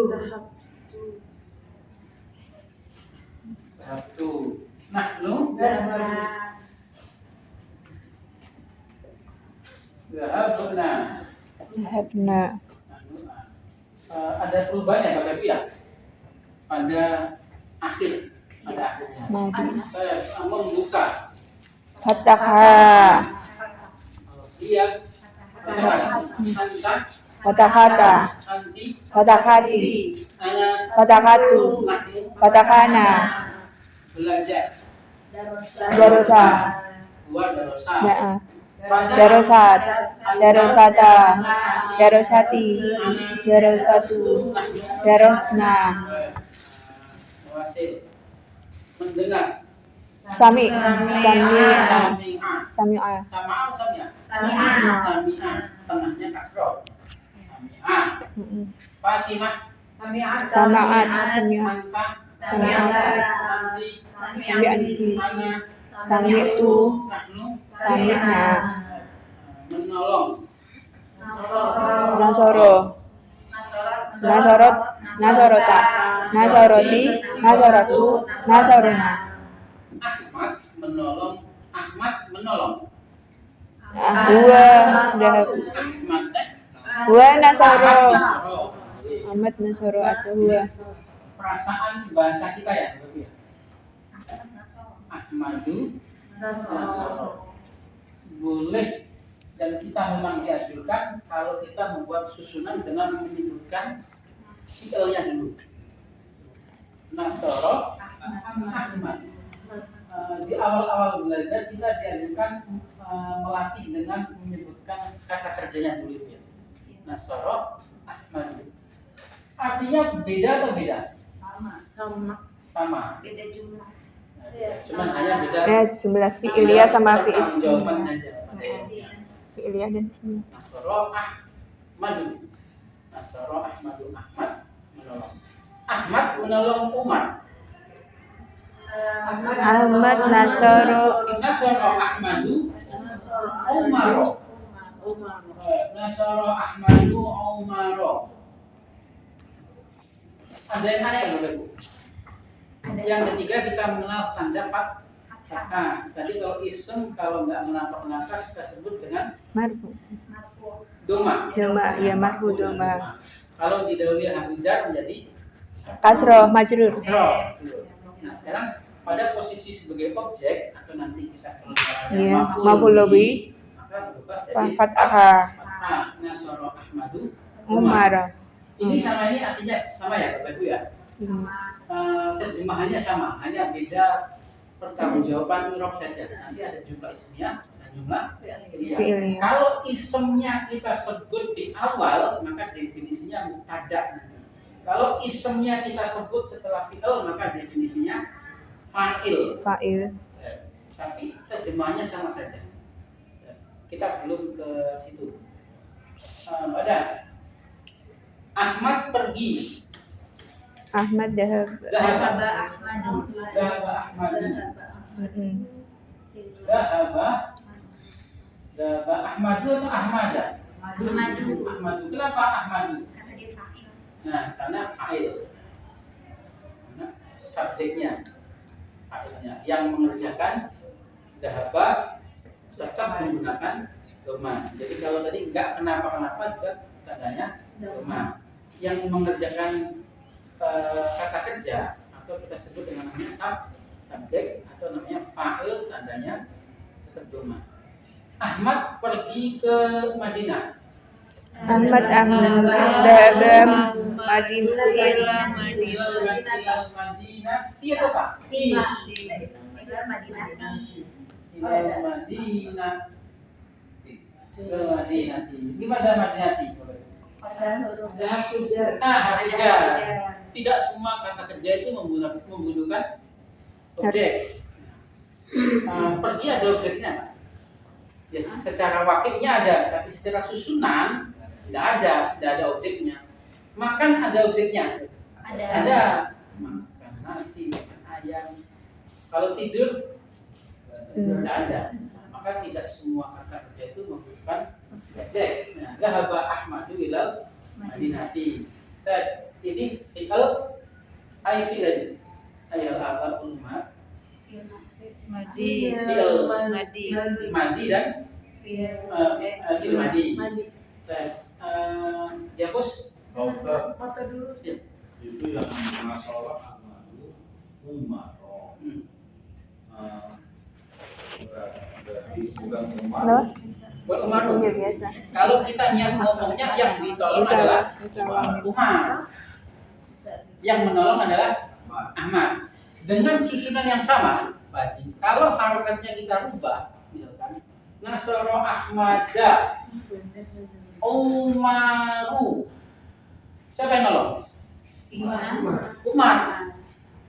zahabtu. Nahnu, zahabna. Zahabna. Ada perubahan ya Bapak Ibu ya? Pada akhir, pada akhirnya. Madinah. Saya membuka. Fataha. Dia anta, Fatahata. anti, Fatahati. ana, Fatahatu. nahnu, Fatahana. belajar. Darosa. Dua darosa. Da'a. Darosat. Darosata. Darosati. Darosatu. Darosna. Wasil. Mendengar. Sami. Sami'a. Sami'a. Sami'a. Sama'a atau sami'a? Sami'a. Sami'a. Tengahnya kasroh. Sami'a. Fatimah. Sama'at. Sami'a. Anta. Sami'ata. Anti. Sami'anti. Ana. Sami'tu. Nahnu. Sami'na. Menolong. Nasoro. Nasorot. Nasorota. Nasoroti. Nasoratu. Nasoruna. Ahmad menolong. Ahmad menolong. Huwa. Dahab. Ahmad Huwa Nasoro. Nasoro. Ahmad Nasoro atau huwa. Perasaan bahasa kita ya, Bapak ya. Ahmadu Nasoro. Boleh dan kita memang dianjurkan kalau kita membuat susunan dengan menyebutkan fi'ilnya dulu. Nasoro, Ahmad. Di awal-awal belajar kita dianjurkan melatih dengan menyebutkan kata kerjanya dulu ya. Nasoro, Ahmad. Artinya beda atau beda? Sama. Beda jumlah. Cuman hanya beda Jumlah fi'iliyah sama fi'is. jawaban saja. Fi'iliyah dan ismiyah. Nasoro Ahmadu. Nasoro Ahmadu. Ahmad menolong. Ahmad menolong Umar. Ahmad Nasoro. Nasoro Ahmadu Umar. Nasoro Ahmadu Umar. Ada yang aneh Bapak Ibu? Yang ketiga kita mengenal tanda fathah. Tadi kalau isem kalau nggak kenapa kita sebut dengan Marfu. doma. Doma, ya marfu doma. Kalau didahului hamzah menjadi Kasroh, majrur. kasroh. Nah sekarang pada posisi sebagai objek atau nanti kita kalau Iya, maf'ul bihi. maka berubah jadi Fathah. fathah. Nasoro Ahmadu Umar. Ini sama ini artinya sama ya Bapak Ibu ya. Terjemahannya sama, hanya beda pertanggungjawaban huruf saja. Nanti ada jumlah ismiyah dan jumlah fi'liyah. Fi'liyah. Kalau isemnya kita sebut di awal, maka definisinya mubtada nanti. Kalau isemnya kita sebut setelah fi'il, maka definisinya fa'il. Fa'il. Tapi terjemahannya sama saja. Kita belum ke situ. Ada Ahmad pergi. Ahmad dahab. Zahaba Ahmadu. Zahaba Ahmadu. Mm-mm. Zahaba Ahmadu atau Ahmada? Ahmadu. Ahmadu. Kenapa Ahmadu? Karena dia fa'il. Nah, karena fa'il. Karena subjeknya fa'ilnya yang mengerjakan zahaba tetap menggunakan doma. Jadi kalau tadi enggak kenapa juga tandanya doma. Yang mengerjakan kata kerja atau kita sebut dengan namanya subjek atau namanya fa'il tandanya tetap doma. Ahmad pergi ke Madinah. Ahmad dahab Madinah. Madinah. Iya tuh Pak. Tinggal Madinah. Ilal Madinah. Ke Madinah. Gimana Madinah? Hafizah. Tidak semua kata kerja itu membutuhkan objek. Pergi ada objeknya, Pak. Ya, secara wakilnya ada, tapi secara susunan tidak ada objeknya. Makan ada objeknya. Ada. Ada. makan nasi, makan ayam. Kalau tidur tidak ada. Maka tidak semua kata kerja itu membutuhkan objek. Nah, dhahaba Ahmadu ilal Madinati. Dan ini fi'al ay fi'al ayal abul Madi. fi'al Madi. madi dan fi'al madi. Madi. Dan dihapus. Dokter Foto dulu. itu yang masalah Ahmadu Umaro. Berarti bukan Kenapa? Umar. Buat Umaru. Iya biasa. Kalau kita niat ngomongnya yang ditolong Bisa adalah bisa ulangi. Umar. Yang menolong adalah Ahmad. Dengan susunan yang sama, Pak Haji, kalau harokatnya kita rubah, misalkan Nasoro Ahmada Umaru. Siapa yang nolong? Umar.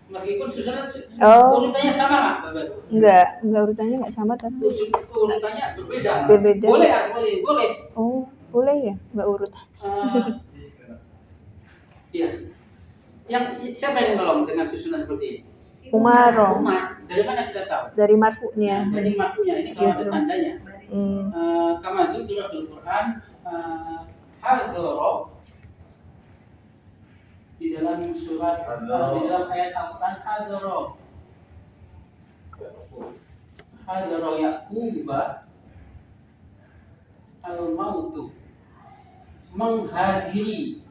Meskipun susunan Oh. urutannya sama nggak, Bapak? Enggak urutannya enggak sama tapi Urutannya berbeda. Berbeda. Boleh, boleh. oh boleh ya enggak urut. Iya. Yang siapa yang menolong dengan susunan seperti ini? Umaro Umar. Dari mana kita tahu? dari marfu'nya. Dari maknya ini kalau ada Gitu. tandanya. Hmm. Kama itu dalam Al-Quran hadoro di dalam surat di dalam ayat Al-Quran hadoro Yaquba al-mautu menghadiri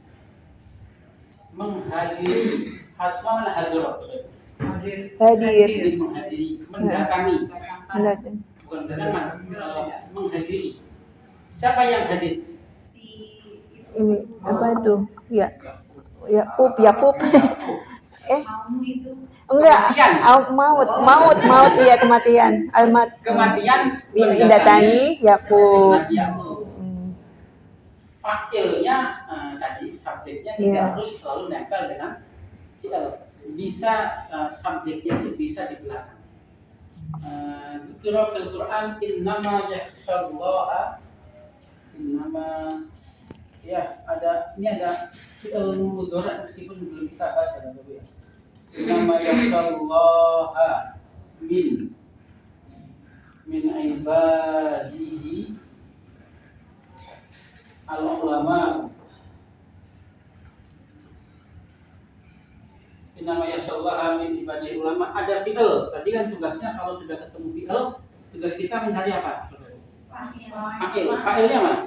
hatwa mana hadoro Hadir. menghadiri mendatangi Mendatang. bukan datang kalau menghadiri. Siapa yang hadir? Ini apa itu? Ya. Yakub. Kamu itu Enggak. Kematian. Maut iya kematian. Almat. Kematian Mendatangi Yakub. Yakub. Hmm. Fakilnya tadi subjeknya Iya. tidak harus selalu nempel dengan fi'il. Bisa subjeknya itu bisa di belakang. Dzikra fil Quran innama yakhshallaha ya ini ada fi'il mudhari meskipun belum kita bahas ya Bapak ya. Innama yakhshallaha min ibadihi al-ulama. Innama yakhshallaha min ibadihi ulama. Ada fi'il. Tadi kan tugasnya kalau sudah ketemu fi'il, tugas kita mencari apa? Fa'ilnya mana?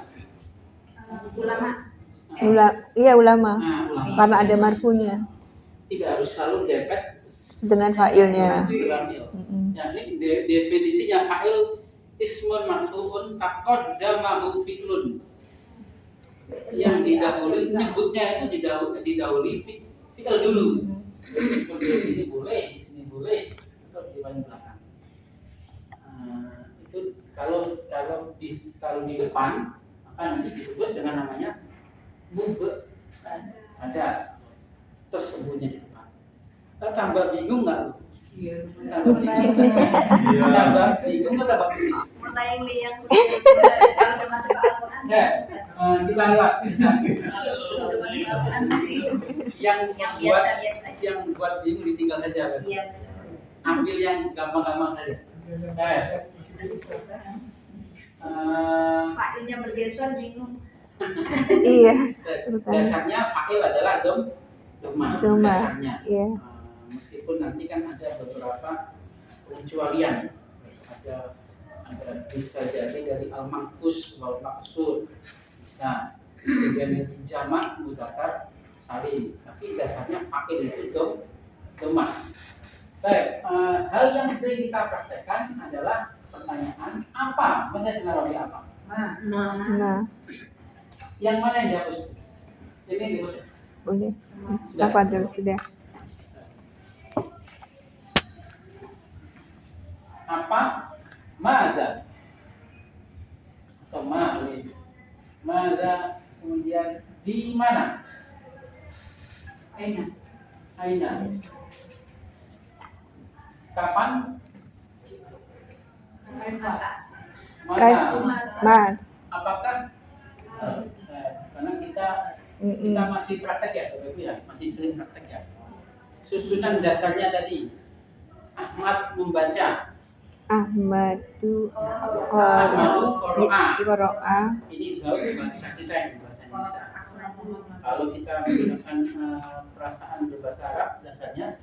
ulama. Iya ulama. Nah, ulama. Karena ada marfunya Tidak harus selalu depet dengan fa'ilnya. fa'il. Mm-mm. Ya, ini definisinya fa'il ismun marfu'un taqaddamahu fi'lun. Yang didahului nyebutnya itu didahului fi'il dulu. Meskipun di sini boleh, itu di paling belakang. Itu kalau di depan maka nanti disebut dengan namanya mubtada. Ada tersembunyi di depan. Kita tambah bingung nggak? Iya. Tambah bingung. Tambah bingung atau tambah pusing? Pertanyaan yang Kalau udah masuk ke Al-Quran, Ya, kita lewat. udah masuk ke Al-Quran pasti yang yang buat biasa-biasa. yang buat bingung ditinggal saja. Iya. Ambil yang gampang-gampang saja. fa'ilnya bergeser bingung. Iya. Dasarnya fa'il adalah doma. Doma, Dasarnya. iya. Meskipun nanti kan ada beberapa pengecualian. Ada bisa jadi dari al-maqus wal maqsur. Bisa. Kemudian dari jamak mudzakkar salim. Tapi dasarnya fa'il itu doma. Baik, hal yang sering kita praktekkan adalah pertanyaan apa? Benar Arabi apa? Nah, Yang mana yang dihapus? Ini dihapus. boleh. Tafadhol sudah. Apa? Maza. Atau Maza. Kemudian di mana? Aina. Kapan? Kayak Mana? mad. Apakah? Karena kita Mm-mm. masih praktek ya, Bapak Ibu ya, masih sering praktek ya. susunan dasarnya tadi. Ahmad membaca. Ahmadu Ahmadu qara'a. qara'a. Ini gaul bahasa kita yang bahasa Indonesia. Kalau kita menggunakan perasaan berbahasa Arab, dasarnya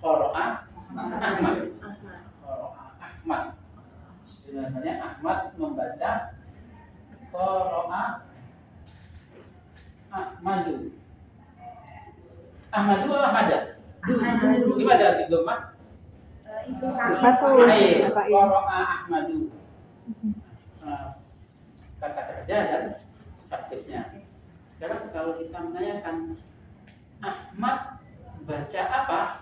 qara'a Ahmad. Qara'a Ahmad. Dasarnya Ahmad membaca. Qara'a Ahmadu. Ahmadu atau Ahmada? Ahmadu. Gimana di Dhamma? Itu Maf'ul. Baik, Apa ini? qara'a Ahmadu. Kata kerja dan subjeknya. Sekarang kalau kita menanyakan Ahmad baca apa?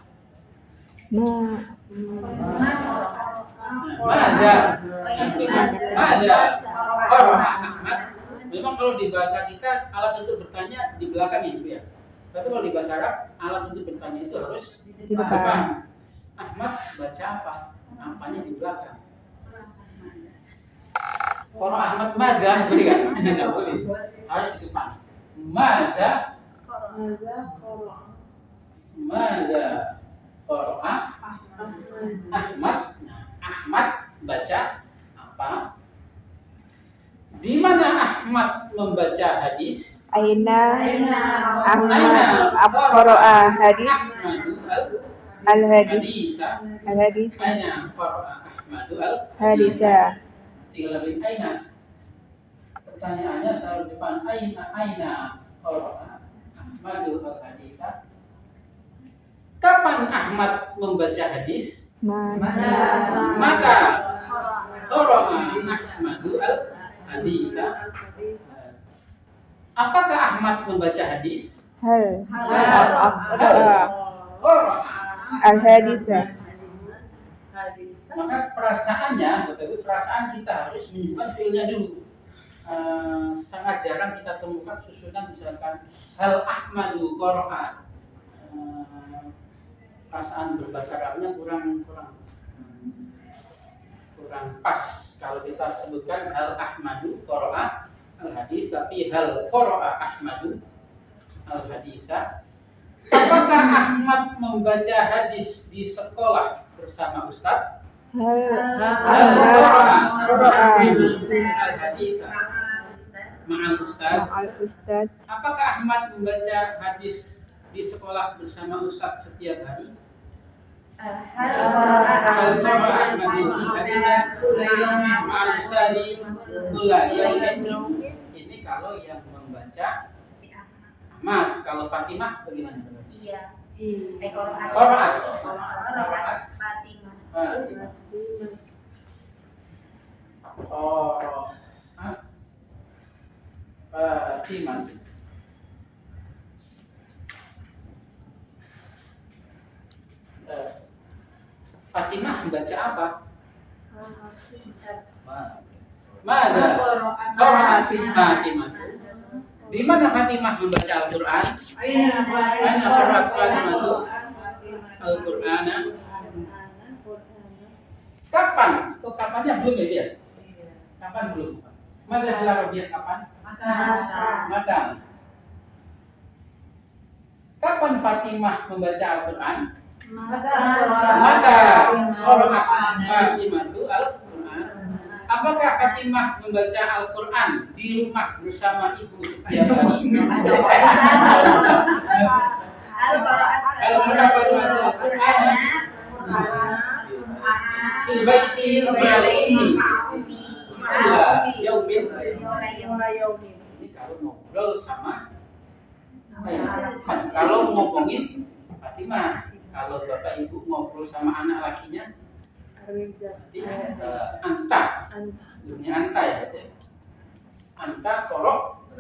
Mada. Mada. Qara'a Ahmad. Memang kalau di bahasa kita alat untuk bertanya di belakang ya, Ibu ya. Tapi kalau di bahasa Arab alat untuk bertanya itu harus Di depan. Ahmad baca apa? Apanya di belakang. Kalau Ahmad Mada boleh kan? Enggak boleh. Harus di depan. Mada. Mada. Qara'a Ahmad. Nah, Ahmad baca apa? Di mana Ahmad membaca hadis? Aina Aina Ahmad qara'a hadis Ahmadu al-hadis al-hadis. Aina qara'a Ahmadu hadisa. Tinggal lebih aina. Pertanyaannya selalu depan aina qara'a Ahmadu al-hadisa. Kapan Ahmad membaca hadis? Maka qara'a Ahmadu al-hadisa. Apakah Ahmad membaca hadis? Hal Qara'a al-hadisa. Maka perasaannya, betul perasaan kita harus menunjukkan fiilnya dulu. Sangat jarang kita temukan susunan misalkan hal Ahmadu qara'a. Perasaan berbahasa Arabnya kurang pas kalau kita sebutkan hal Ahmadu qara'a al-hadis, tapi hal qara'a Ahmadu al-hadisa. Apakah Ahmad membaca hadis di sekolah bersama Ustaz? Hal qara'a al-hadisa ma'al Ustaz. Al-ustad. Apakah Ahmad membaca hadis di sekolah bersama Ustaz setiap hari? hal Hal qara'a Ahmadu al-hadisa ma'al Ustadi kulla yaumin. Ini kalau yang membaca Ahmad. Kalau Fatimah bagaimana? Iya. Qaraat. Qaraat. Qaraat Fatimah. Fatimah. Fatimah. Fatimah membaca apa? Mana? Qaraat Fatimah. Di mana Fatimah membaca Al-Qur'an? Aina qaraat Fatimah Al-Qur'an. Kapan? Oh, kapannya belum ya dia? Kapan belum? Mada Arabiyah kapan? Mata. Kapan Fatimah membaca Al-Qur'an? Maka qaraat Fatimah itu Al-Qur'an. Apakah Fatimah membaca Al-Qur'an di rumah bersama ibu setiap hari? Al-Qaraat Al-Qur'an fil baiti ma'al-ummi. Yaumin. Ini kalau ngobrol sama kalau ngomongin Fatimah. Kalau bapak ibu ngobrol sama anak lakinya, anta, dunia anta ya betul. Anta korok,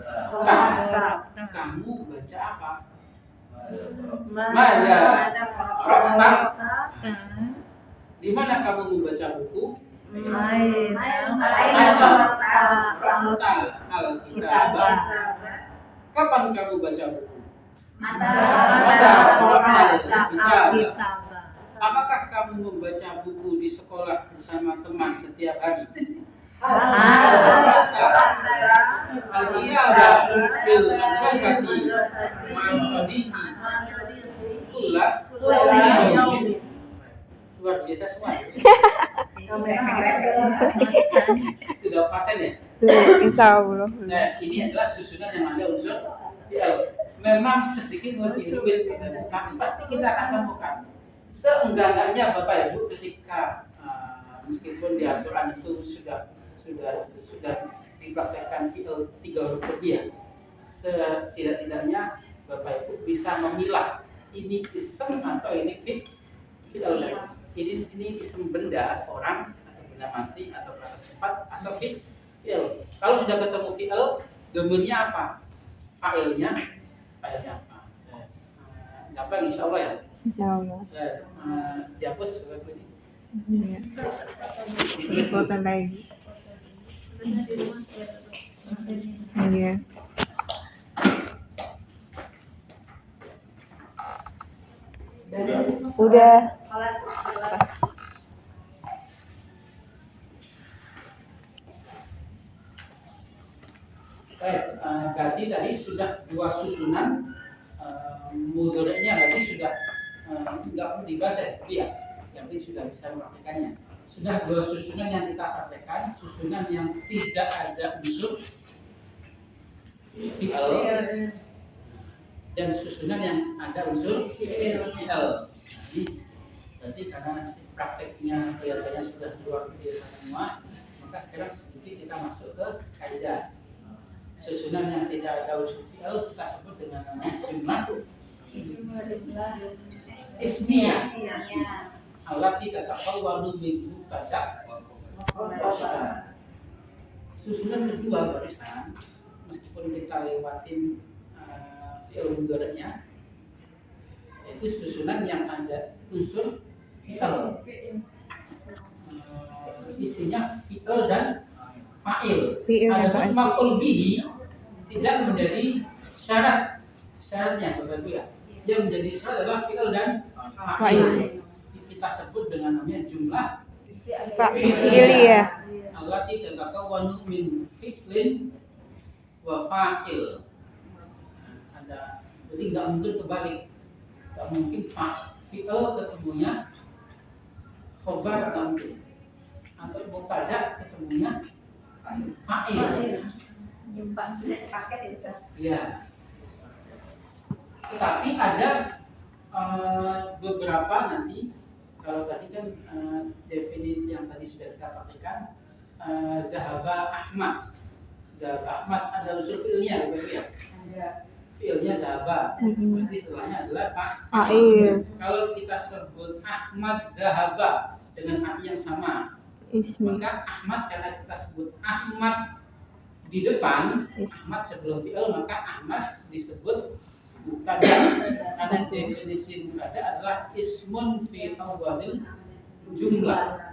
kamu baca apa? Mada, korok. Di mana kamu membaca buku? Al-Kitab. Kapan kamu baca buku? Apakah kamu membaca buku di sekolah bersama teman setiap hari? Al-Qiyada fil madrasati ma'as-sadiqi kulla yaumin. Luar biasa semua. Sudah paten ya? Insya Allah. Nah, ini adalah susunan yang ada unsur fi'il. Memang sedikit lebih rumit, tapi pasti kita akan temukan. Seenggak-enggaknya Bapak Ibu ketika meskipun di Al-Quran itu sudah dipraktekkan fi'il 3 huruf lebih ya. Setidak-tidaknya Bapak Ibu bisa memilah ini isem atau ini fi'il. Ini isem benda, orang atau benda mati atau kata sifat atau fi'il. Kalau sudah ketemu fi'il, domirnya apa? Fa'ilnya apa? Gampang insya Allah ya. Insya Allah. Dihapus Bapak ini. Iya. Foto lagi. Iya. Udah. Kelas Baik, berarti tadi sudah 2 susunan mudhari'nya berarti sudah nggak perlu dibahas ya, yang penting sudah bisa mempraktekannya. Sudah 2 susunan yang kita praktekkan, susunan yang tidak ada unsur fi'il dan susunan yang ada unsur fi'il. Jadi berarti karena prakteknya kelihatannya sudah luar biasa semua, maka sekarang sedikit kita masuk ke kaidah. Susunan yang tidak ada unsur fi'il kita sebut dengan nama jumlah ismiyah. Allati tatawwalu min mubtada. Susunan kedua barusan meskipun kita lewatin fi'il mudhari'nya, itu susunan yang ada unsur fi'il. Isinya fi'il dan fa'il. Adapun maf'ul bihi tidak menjadi syaratnya Bapak Ibu ya. Yang menjadi syarat adalah fi'il dan fa'il. Kita sebut dengan namanya jumlah Fi'il ya. allati tatakawwanu min fi'lin wa fa'il. Ada, jadi nggak mungkin kebalik. Nggak mungkin fi'il ketemunya khobar, nggak mungkin. Atau mubtada ketemunya fa'il. Nyumbang paket ya Ustaz. Iya. Tapi ada beberapa nanti, kalau tadi kan definisi yang tadi sudah kita praktikkan, Dhahaba Ahmad. Dhahaba Ahmad ada unsur fi'ilnya, Bapak ya? Fi'ilnya dhahaba. Berarti setelahnya adalah fa'il. Kalau kita sebut Ahmad dhahaba dengan arti yang sama, Ismi. maka Ahmad karena kita sebut Ahmad di depan, Ahmad sebelum fi'il, maka Ahmad disebut mubtada. Karena definisi mubtada adalah ismun fi awwalil jumlah.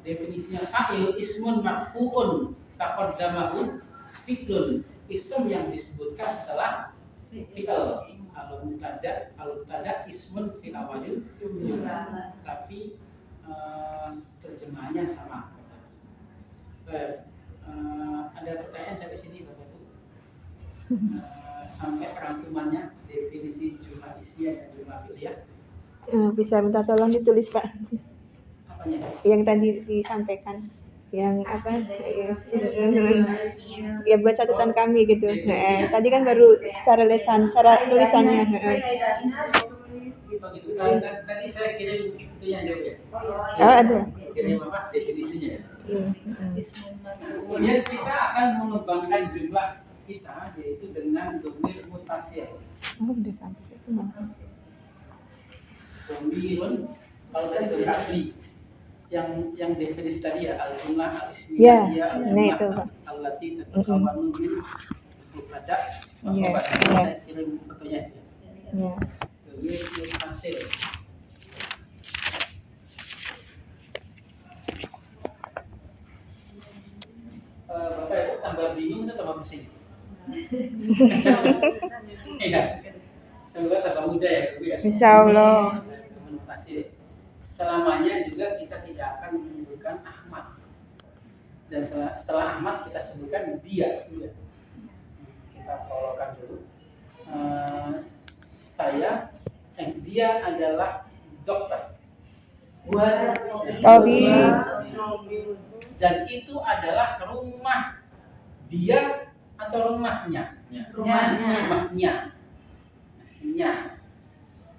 Definisinya fa'il ismun marfu'un taqaddamahu fi'lun. Ism yang disebutkan setelah fi'il. Kalau mubtada ismun fi awwalil jumlah. Tapi terjemahannya sama. Ada pertanyaan sampai sini Bapak Ibu? Sampai rangkumannya definisi jumlah ismiyah dan jumlah fi'liyah. Bisa minta tolong ditulis Pak. Apanya? Yang tadi disampaikan. Yang apa? Ya buat catatan kami gitu. Tadi kan baru secara tulisannya. Oh gitu. Tadi saya kirim itunya jauh ya. Oh ada. Kirim apa? Definisinya ya. Iya. Kemudian kita akan mengembangkan jumlah kita yaitu dengan dhamir mutasil. Oh udah sampai. Dhamirun kalau tadi dhamir asli yang definisi tadi ya al-jumlah Ya, al-ismiyah nah itu Pak. allati tatakawwanu min mubtada wa Iya, khabar. iya. Saya kirim fotonya ya. Ya. Dhamir mutasil. Bapak Ibu tambah bingung atau tambah pusing? Iya. Semoga tambah mudah ya Bu ya. Insya Allah. Selamanya juga kita tidak akan menyebutkan Ahmad. Dan setelah Ahmad kita sebutkan dia. Kita follow-kan dulu. Dia adalah dokter. Tobi. Dan itu adalah rumah dia atau rumahnya? Rumahnya.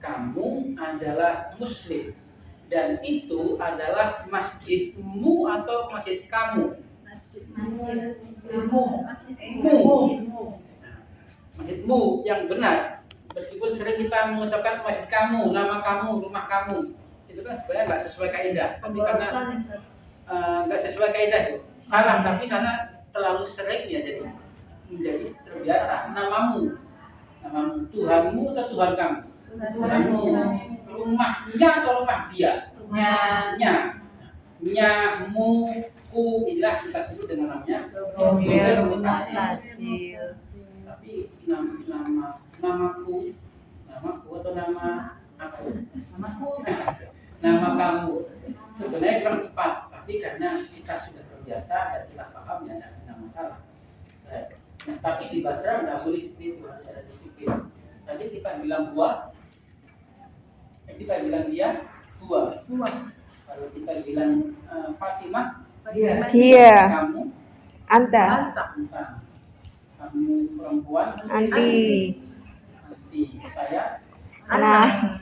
Kamu adalah muslim dan itu adalah masjidmu atau masjid kamu? Masjidmu yang benar. Meskipun sering kita mengucapkan masjid kamu, nama kamu, rumah kamu, itu kan sebenarnya nggak sesuai kaidah. Tapi karena nggak sesuai kaidah itu salah, tapi karena terlalu sering ya jadi menjadi terbiasa. Namamu Tuhanmu atau Tuhan kamu? Tuhanmu. Rumahnya atau rumah dia? Nyamu ku, inilah kita sebut dengan namanya domir mutasil. Tapi namaku atau nama aku? Nama kamu sebenarnya kurang tepat, tapi karena kita sudah terbiasa dan kita paham ya tidak masalah. Nah, tapi di Basra nggak boleh seperti itu, harus ada disiplin. Tadi kita bilang buah, kita bilang dia buah. Kalau kita bilang Fatimah, Dia. kamu, Anta. kamu perempuan, Anti. saya, Nah.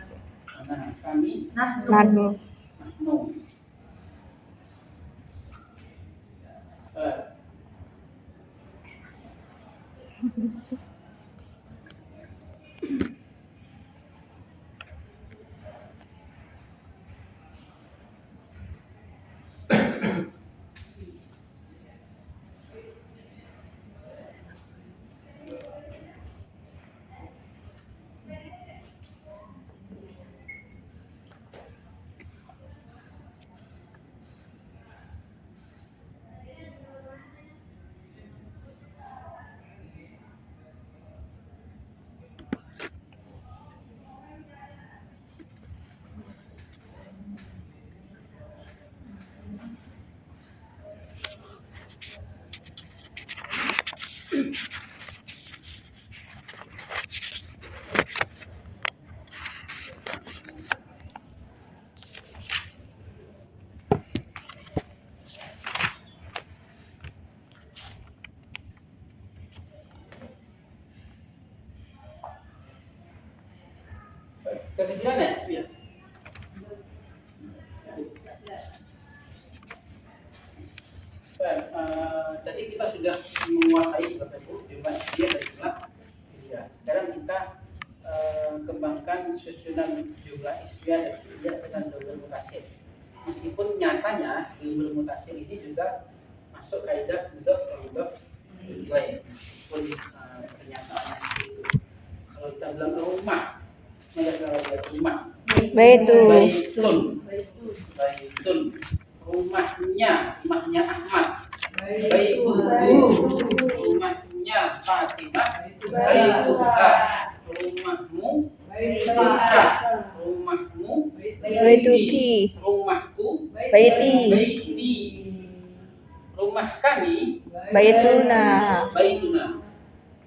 kami, Nanu. no. Kekecilan ya? Iya. Tadi kita sudah menguasai Bapak Ibu jumlah dia dan jumlah ya. Sekarang kita kembangkan susunan jumlah isbiyah dan isbiyah dengan double mutasir. Meskipun nyatanya double mutasir ini juga masuk kaidah mudhof lain. Pun kenyataannya seperti itu. Kalau kita bilang rumah, rumah. Baitun. Rumahnya Ahmad. Rumahnya Fatimah. Rumahmu. Rumahmu. Baituki. Rumahku. Baiti. Rumah kami. Baituna.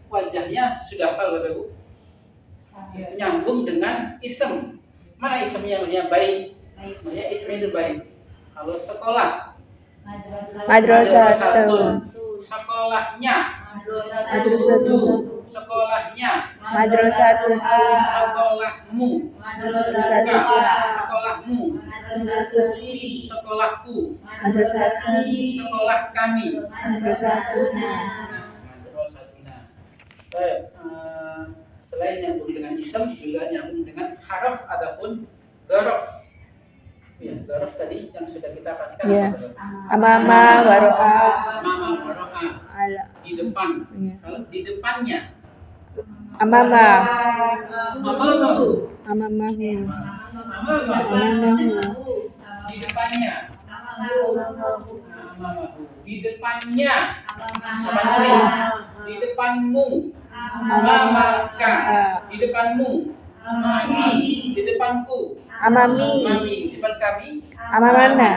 Wajahnya sudah hafal Bapak Ibu. Nyambung dengan isem. Mana isemnya namanya baik? Namanya isem itu baik. Kalau sekolah, Madrasatun. sekolahnya, Madrasatun. sekolahnya, Madrasatun. sekolahmu, sekolahmu, sekolahku, sekolah kami. Madrasatuna. Baik, selain nyambung dengan isem juga nyambung dengan haraf ataupun huruf. Ya, huruf tadi yang sudah kita perhatikan. Ya. Amama waro'a. Mama waro'a. Ala. Di depan. Ya. Kalau di depannya. Amama. Amamahu. Amamahu. Amamahu. Di depannya. Amamahu. Di depannya. Apa tulis? Di depanmu. Amamaka. Di depanmu. Amami. Di depanku. Amami. Amami. Di depan kami. Amamana.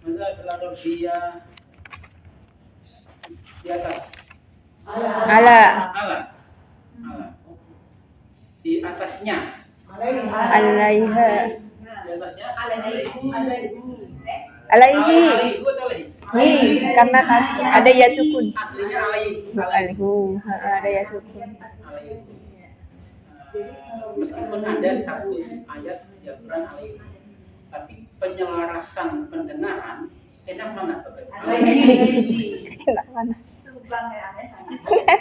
Masa kalau dia di atas. Ala. Ala. di atasnya. alaiha, Di atasnya alaihi, alaihu atau alaihi? hi, karena tadi ada ya sukun. Aslinya alaihu. Alaihu, ada ya sukun. Alaihi. Meskipun ada satu ayat di Al-Quran alaihi, tapi penyelarasan pendengaran enak mana? Enak mana? Subang ya aneh sangat.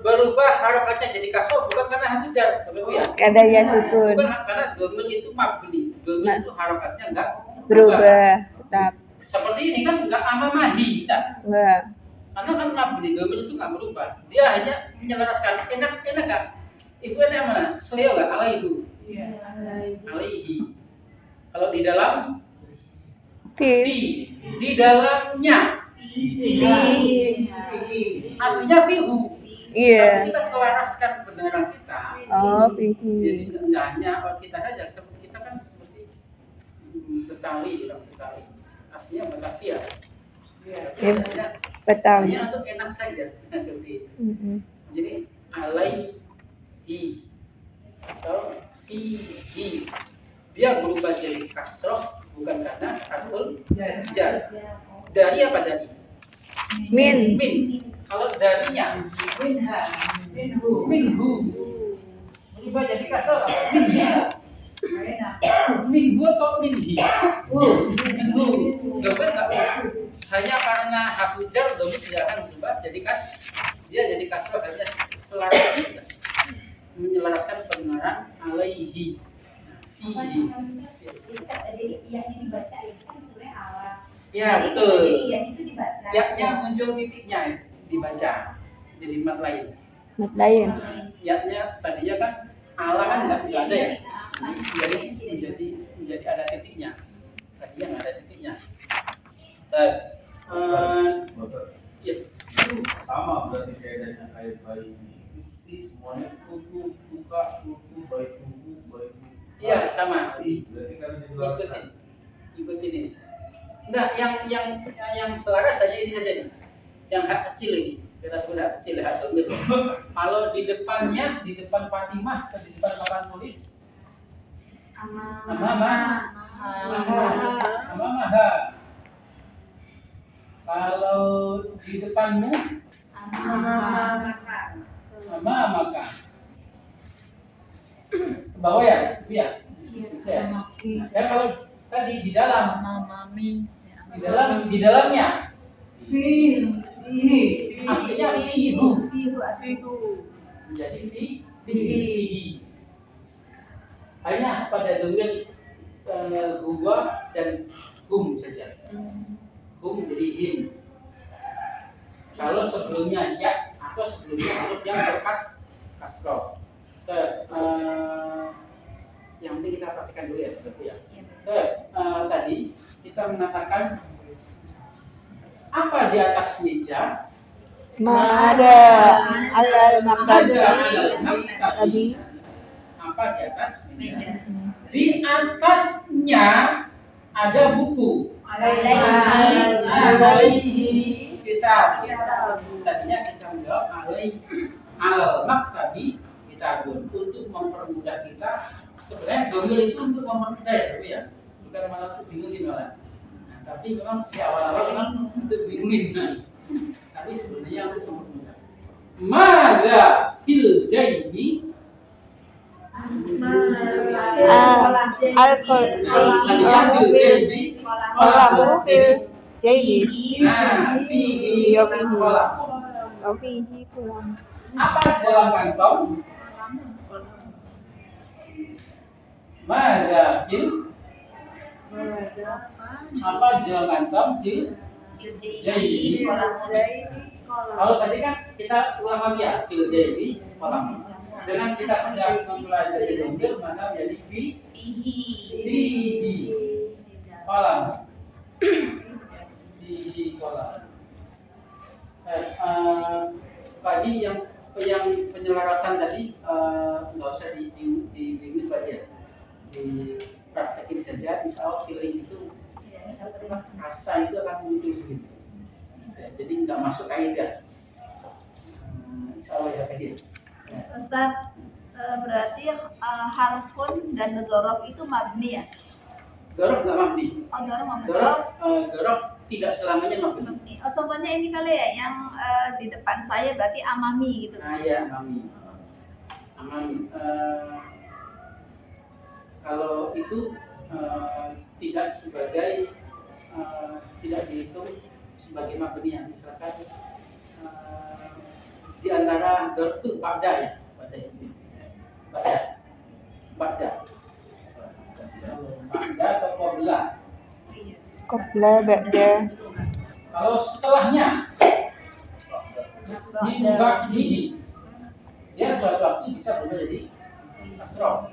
Berubah harokatnya jadi kasroh bukan karena hajar, Bapak Ibu ya. Ada ya sukun, Bukan karena domen itu mabni. Domen itu harokatnya enggak berubah tetap. Seperti ini kan enggak amamahi, tidak. Wah, Karena kan mabni, domen itu enggak berubah. Dia hanya menyelaraskan. Enak enggak? Ibu enak mana? Seleo enggak? Alaihu. Alaihi. Kalau di dalam fi, di dalamnya. Aslinya fihu. iya. Tapi kita selaraskan pendengaran kita. Oh, Jadi fihi. enggak hanya kita saja, seperti kita kan seperti Betawi, bilang Betawi. Aslinya Betawi ya. Ya, Betawi. Hanya untuk enak saja, seperti itu. Mm-mm. Jadi alaihi atau fihi. Dia berubah jadi kasroh bukan karena harful jar. Dari apa dari? Min, Kalau darinya minhu berubah jadi kasroh apa? Minhu atau minhi? Minhu. Gambar nggak berubah. Hanya karena harful jar domin tidak akan berubah jadi dia jadi kasroh hanya selaras menyelaraskan pendengaran alaihi. Jadi iyahnya dibaca itu kan sebenarnya Allah. Ya Jadi betul. iyahnya itu dibaca. Ya muncul titiknya dibaca jadi mat lain. mat lain. Ya tadinya kan Allah kan nggak ada ya. Menjadi ada titiknya. Tadinya nggak ada titiknya. Dan Bapak, ya sama berarti kayak bayi ini semuanya tutup buka tutup baik tubuh baik tubuh. iya sama. Berarti kalau diselaraskan. Ikutin ini. Nah, yang selaras saja ini saja nih. Yang hak kecil ini. Kita sebut hak kecil, hak domir. Kalau di depannya, di depan Fatimah, atau di depan papan tulis, Amamaha. Kalau di depanmu, Amamaka. Ke bawah ya, Ibu ya. Ya. Ya kalau tadi di dalam, di dalamnya. Aslinya fihu. Menjadi fihi. Hanya pada domir huwa dan hum saja. Hum jadi him. Kalau sebelumnya ya atau sebelumnya huruf yang berkas kasroh. Yang penting kita perhatikan dulu ya, Bapak ya. Tadi kita mengatakan apa di atas meja? Ma ada alal maktabi. Tadi. Apa di atas meja? Di atasnya ada buku. Alaihi kitab. Tadinya kita menjawab alaihi alal maktabi kitabun untuk mempermudah kita. Sebenarnya domir itu untuk mempermudah ya, Bapak ya. Bukan malah untuk bingungin malah. Nah, tapi memang di awal-awal memang untuk bingungin. Tapi sebenarnya untuk mempermudah. Mada fil jaibi Alkohol. Kolamu fil jaibi. Nah, fihi Iya, fihi. kolam. Oh, fihi kolam. Apa dalam kantong? Mada fil apa dalam kantong fil jaibi. Kalau tadi kan kita ulang lagi ya, fil jaibi kolam. Dengan kita sedang mempelajari domir maka menjadi fihi kolam. Fihi kolam. Tadi yang penyelarasan tadi nggak usah di Pak ya, dipraktekin saja. Insya Allah feeling itu rasa itu akan muncul sendiri. Ya, jadi nggak masuk kaidah. Insya Allah ya Pak ya. Ustaz, Berarti harfun dan dzaraf itu mabni ya? Dzaraf nggak mabni. Oh, dzaraf mabni. Dzaraf tidak selamanya mabni. Mabni. Oh, contohnya ini kali ya, yang di depan saya berarti amami gitu. Nah ya, amami. Kalau itu tidak sebagai tidak dihitung sebagai mabni yang misalkan di antara dzaraf itu ba'da ya, ba'da atau qabla. Qabla, ba'da. Kalau setelahnya di ba'di, dia suatu waktu bisa berubah jadi kasroh.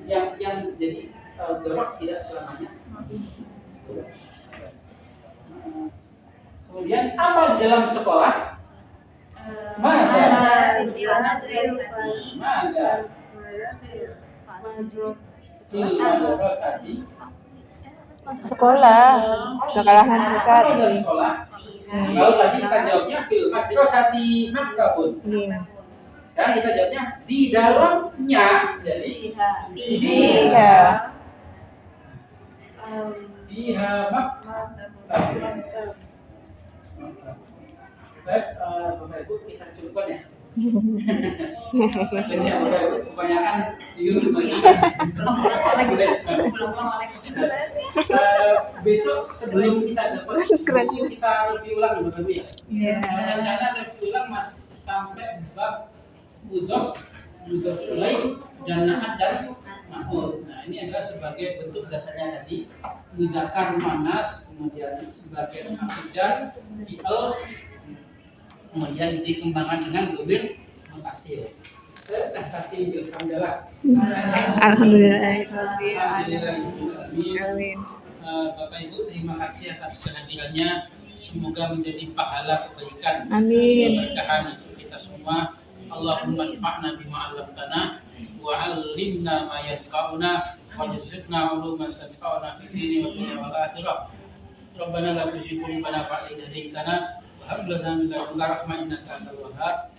Yang jadi dzaraf tidak selamanya. Kemudian apa di dalam sekolah? Mada. Sekolah, sekolahan pusat. Apa dalam sekolah? Kalau tadi kita jawabnya fil madrasati maktabun. Iya. Sekarang kita jawabnya di dalamnya. Jadi Iya. Fiha maktabun. Baik, Bapak Ibu kita cukupkan ya. Ini ya Bapak Ibu kebanyakan di YouTube besok sebelum kita dapat buku kita review ulang Bapak Ibu ya. Rencana review ulang mas sampai bab mudhof ilaih dan na'at dan ma'mur. Nah ini adalah sebagai bentuk dasarnya tadi mudzakkar muannas, kemudian sebagai masjar fi'il, kemudian dikembangkan dengan dhamir mutasil. Alhamdulillah. Alhamdulillah. Amin. Bapak Ibu terima kasih atas kehadirannya. Semoga menjadi pahala kebaikan. Amin. Keberkahan untuk kita semua. Allahumma anfa'na bima 'allamtana wa 'allimna ma yanfa'una warzuqna 'uluman tanfa'una fid dini wa dunya wal akhirah. Rabbana la tuzigh qulubana ba'da idh hadaytana wa hab lana min ladunka rahmah innaka antal wahhab.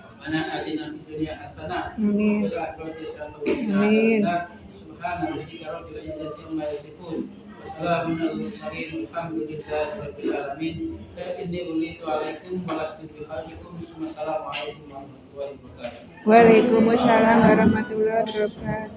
Rabbana atina fid dunya hasanah wa fil akhirati hasanah wa qina adzabannar. Subhana rabbika rabbil izzati amma yasifun. Wassalamu alal mursalin walhamdulillahi rabbil alamin. Inni ulitu alaikum wa lastu bihajikum. Wassalamualaikum warahmatullahi wabarakatuh. Waalaikumsalam warahmatullahi wabarakatuh.